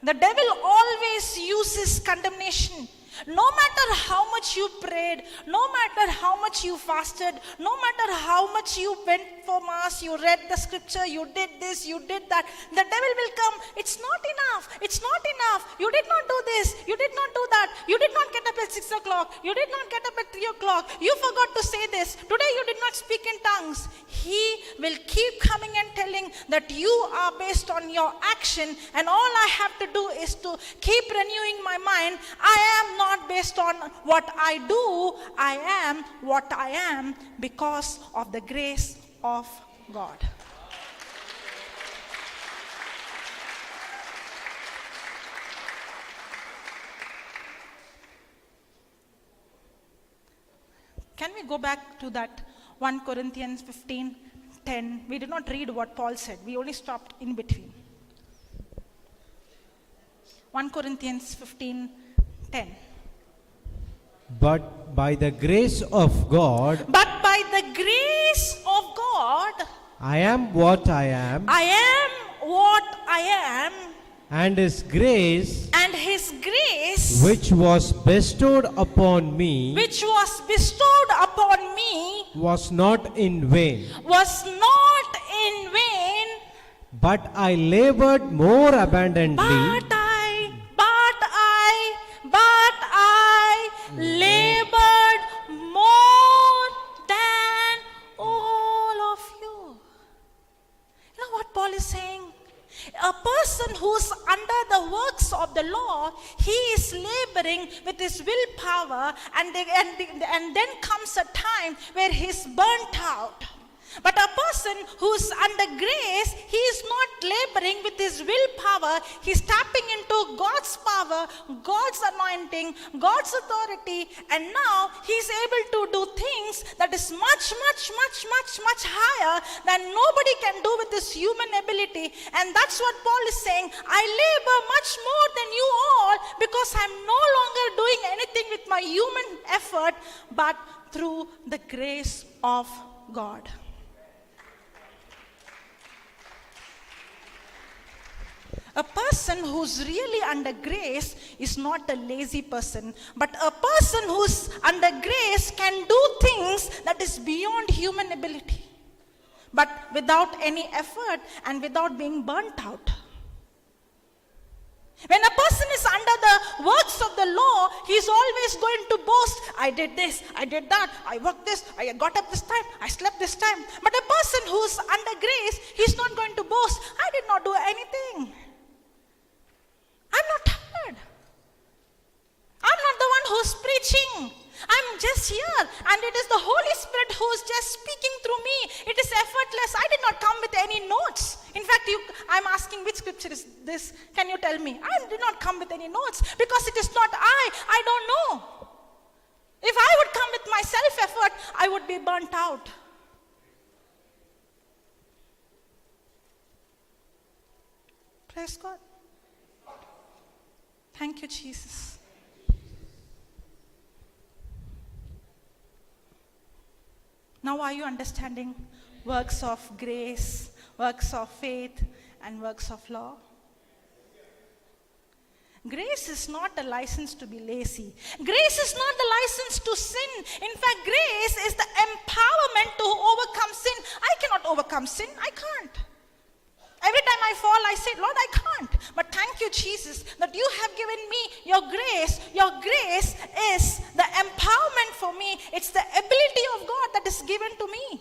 The devil always uses condemnation. No matter how much you prayed, no matter how much you fasted, no matter how much you went for mass, you read the scripture, you did this, you did that, the devil will come. It's not enough. It's not enough. You did not do this. You did not do that. You did not get up at 6 o'clock. You did not get up at 3 o'clock. You forgot to say this. Today you did not speak in tongues. He will keep coming and telling that you are based on your action, and all I have to do is to keep renewing my mind. I am not based on what I do. I am what I am because of the grace of God. Can we go back to that 1 Corinthians 15:10? We did not read what Paul said. We only stopped in between. 1 Corinthians 15:10. But by the grace of God, I am what I am, and His grace, which was bestowed upon me, was not in vain. But I labored more abundantly. But I labored more than all of you. You know what Paul is saying? A person who's under the works of the law, he is laboring with his willpower, and then comes a time where he's burnt out. But a person who's under grace, he is not laboring with his willpower. He's tapping into God's power, God's anointing, God's authority, and now he's able to do things that is much higher than nobody can do with his human ability. And that's what Paul is saying. I labor much more than you all because I'm no longer doing anything with my human effort, but through the grace of God. A person who's really under grace is not a lazy person, but a person who's under grace can do things that is beyond human ability, but without any effort and without being burnt out. When a person is under the works of the law, he's always going to boast, I did this, I did that, I worked this, I got up this time, I slept this time. But a person who's under grace, he's not going to boast, I did not do anything. I'm not tired. I'm not the one who's preaching. I'm just here, and it is the Holy Spirit who's just speaking through me. It is effortless. I did not come with any notes. In fact, I'm asking which scripture is this? Can you tell me? I did not come with any notes because it is not I don't know. If I would come with my self-effort, I would be burnt out. Praise God. Thank you, Jesus. Now are you understanding works of grace, works of faith, and works of law? Grace is not a license to be lazy. Grace is not the license to sin. In fact, grace is the empowerment to overcome sin. I cannot overcome sin. I can't. Every time I fall, I say, Lord, I can't. But thank you, Jesus, that you have given me your grace. Your grace is the empowerment for me. It's the ability of God that is given to me.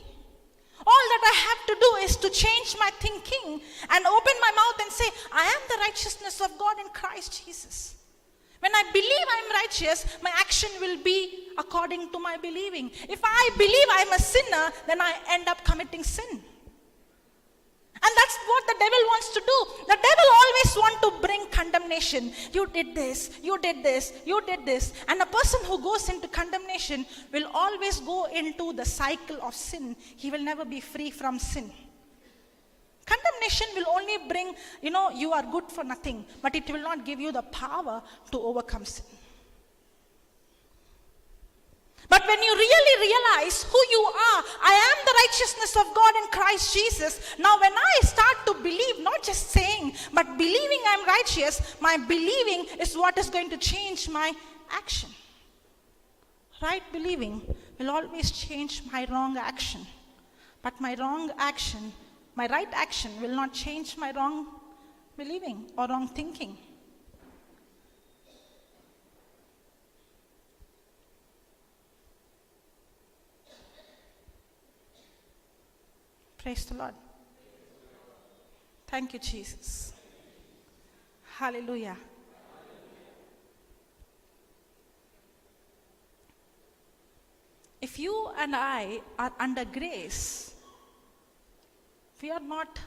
All that I have to do is to change my thinking and open my mouth and say, I am the righteousness of God in Christ Jesus. When I believe I'm righteous, my action will be according to my believing. If I believe I'm a sinner, then I end up committing sin. And that's what the devil wants to do. The devil always wants to bring condemnation. You did this, you did this, you did this. And a person who goes into condemnation will always go into the cycle of sin. He will never be free from sin. Condemnation will only bring, you are good for nothing. But it will not give you the power to overcome sin. But when you really realize who you are, I am the righteousness of God in Christ Jesus. Now when I start to believe, not just saying, but believing I'm righteous, my believing is what is going to change my action. Right believing will always change my wrong action. But my right action will not change my wrong believing or wrong thinking. Praise the Lord. Thank you, Jesus. Hallelujah. If you and I are under grace, we are not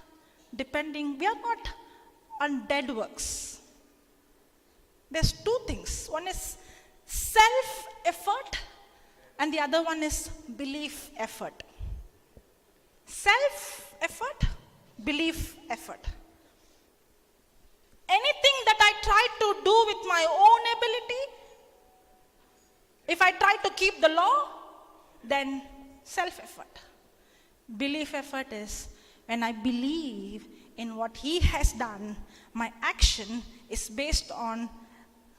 on dead works. There's two things. One is self-effort, and the other one is belief effort. Self-effort, belief effort. Anything that I try to do with my own ability, if I try to keep the law, then self-effort. Belief effort is when I believe in what He has done, my action is based on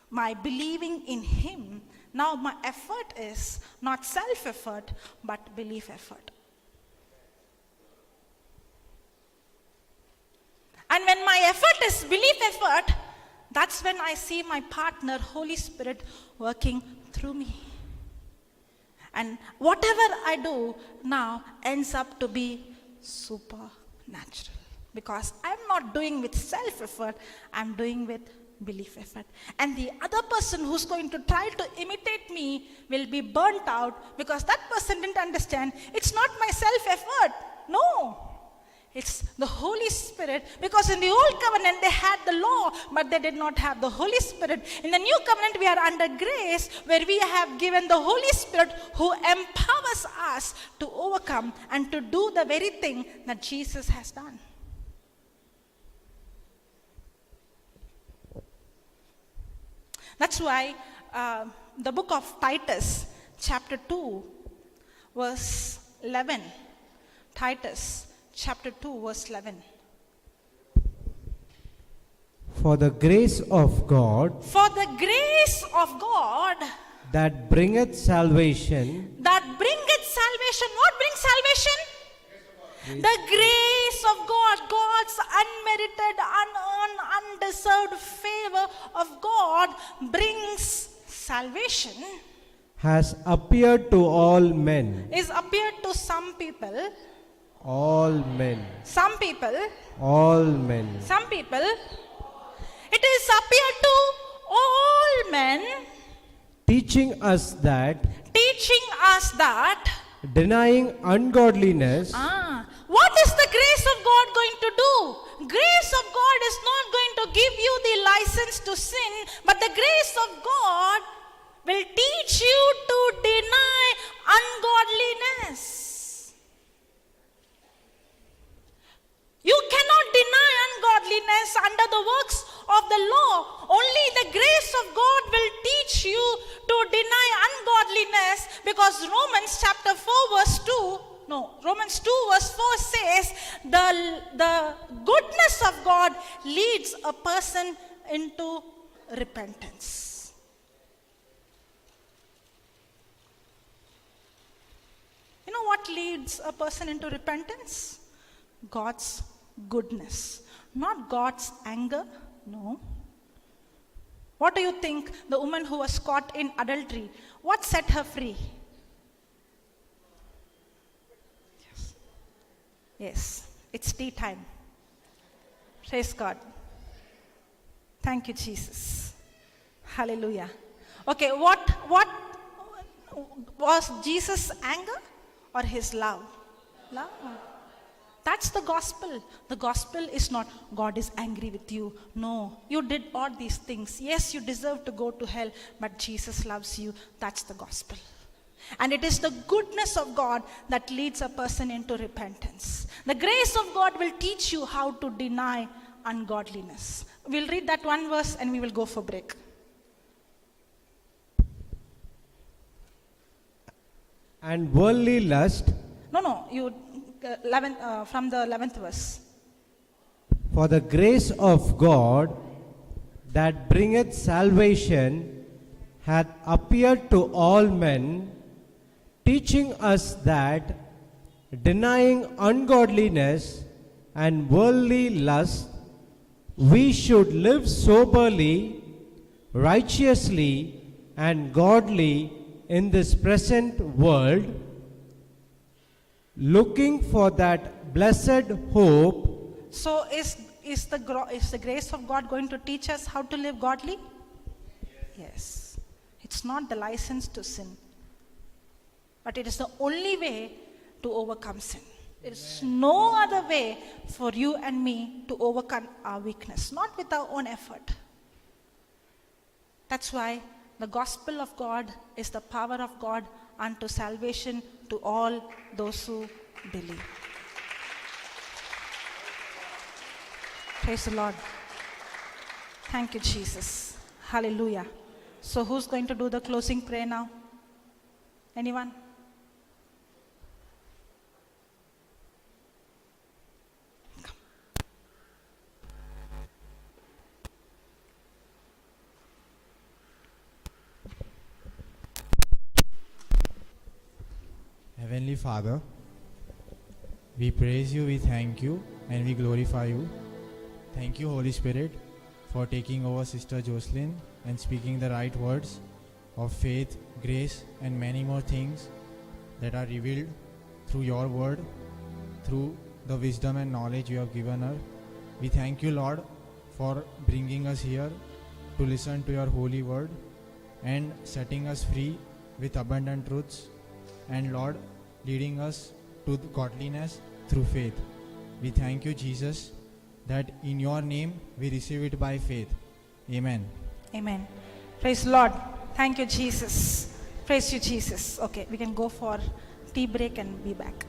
my believing in Him. Now my effort is not self-effort, but belief effort. And when my effort is belief effort, that's when I see my partner, Holy Spirit, working through me. And whatever I do now ends up to be supernatural. Because I'm not doing with self-effort, I'm doing with belief effort. And the other person who's going to try to imitate me will be burnt out because that person didn't understand. It's not my self-effort. No. It's the Holy Spirit, because in the old covenant they had the law, but they did not have the Holy Spirit. In the new covenant we are under grace, where we have given the Holy Spirit who empowers us to overcome and to do the very thing that Jesus has done. That's why the book of Titus, chapter 2, verse 11. Titus chapter 2, verse 11. For the grace of God For the grace of God that bringeth salvation that bringeth salvation. What brings salvation? The grace of God, God's unmerited, unearned, undeserved favor of God brings salvation. has appeared to all men. Is appeared to some people. All men. Some people. All men. Some people. It is appeared to all men, Teaching us that denying ungodliness what is the grace of God going to do? Grace of God is not going to give you the license to sin, but the grace of God will teach you to deny ungodliness. You cannot deny ungodliness under the works of the law. Only the grace of God will teach you to deny ungodliness, because Romans chapter 2 verse 4 says the goodness of God leads a person into repentance. You know what leads a person into repentance? God's goodness, not God's anger. No. What do you think the woman who was caught in adultery, what set her free? Yes, it's tea time. Praise God. Thank you, Jesus. Hallelujah. Okay, what was Jesus' anger or his love? Love. That's the gospel. The gospel is not God is angry with you. No, you did all these things. Yes, you deserve to go to hell, but Jesus loves you. That's the gospel. And it is the goodness of God that leads a person into repentance. The grace of God will teach you how to deny ungodliness. We'll read that one verse and we will go for break. and worldly lust. No, you 11 from the 11th verse. For the grace of God that bringeth salvation hath appeared to all men, teaching us that denying ungodliness and worldly lust, we should live soberly, righteously, and godly in this present world, looking for that blessed hope. So is the grace of God going to teach us how to live godly? Yes. It's not the license to sin, but it is the only way to overcome sin. There is no other way for you and me to overcome our weakness, not with our own effort. That's why the gospel of God is the power of God unto salvation to all those who believe. Praise the Lord. Thank you, Jesus. Hallelujah. So who's going to do the closing prayer now? Anyone? Heavenly Father, we praise you, we thank you, and we glorify you. Thank you, Holy Spirit, for taking over Sister Jocelyn and speaking the right words of faith, grace, and many more things that are revealed through your word, through the wisdom and knowledge you have given her. We thank you, Lord, for bringing us here to listen to your holy word and setting us free with abundant truths, and Lord, leading us to godliness through faith. We thank you, Jesus, that in your name we receive it by faith. Amen. Amen. Praise Lord. Thank you, Jesus. Praise you, Jesus. Okay, we can go for tea break and be back.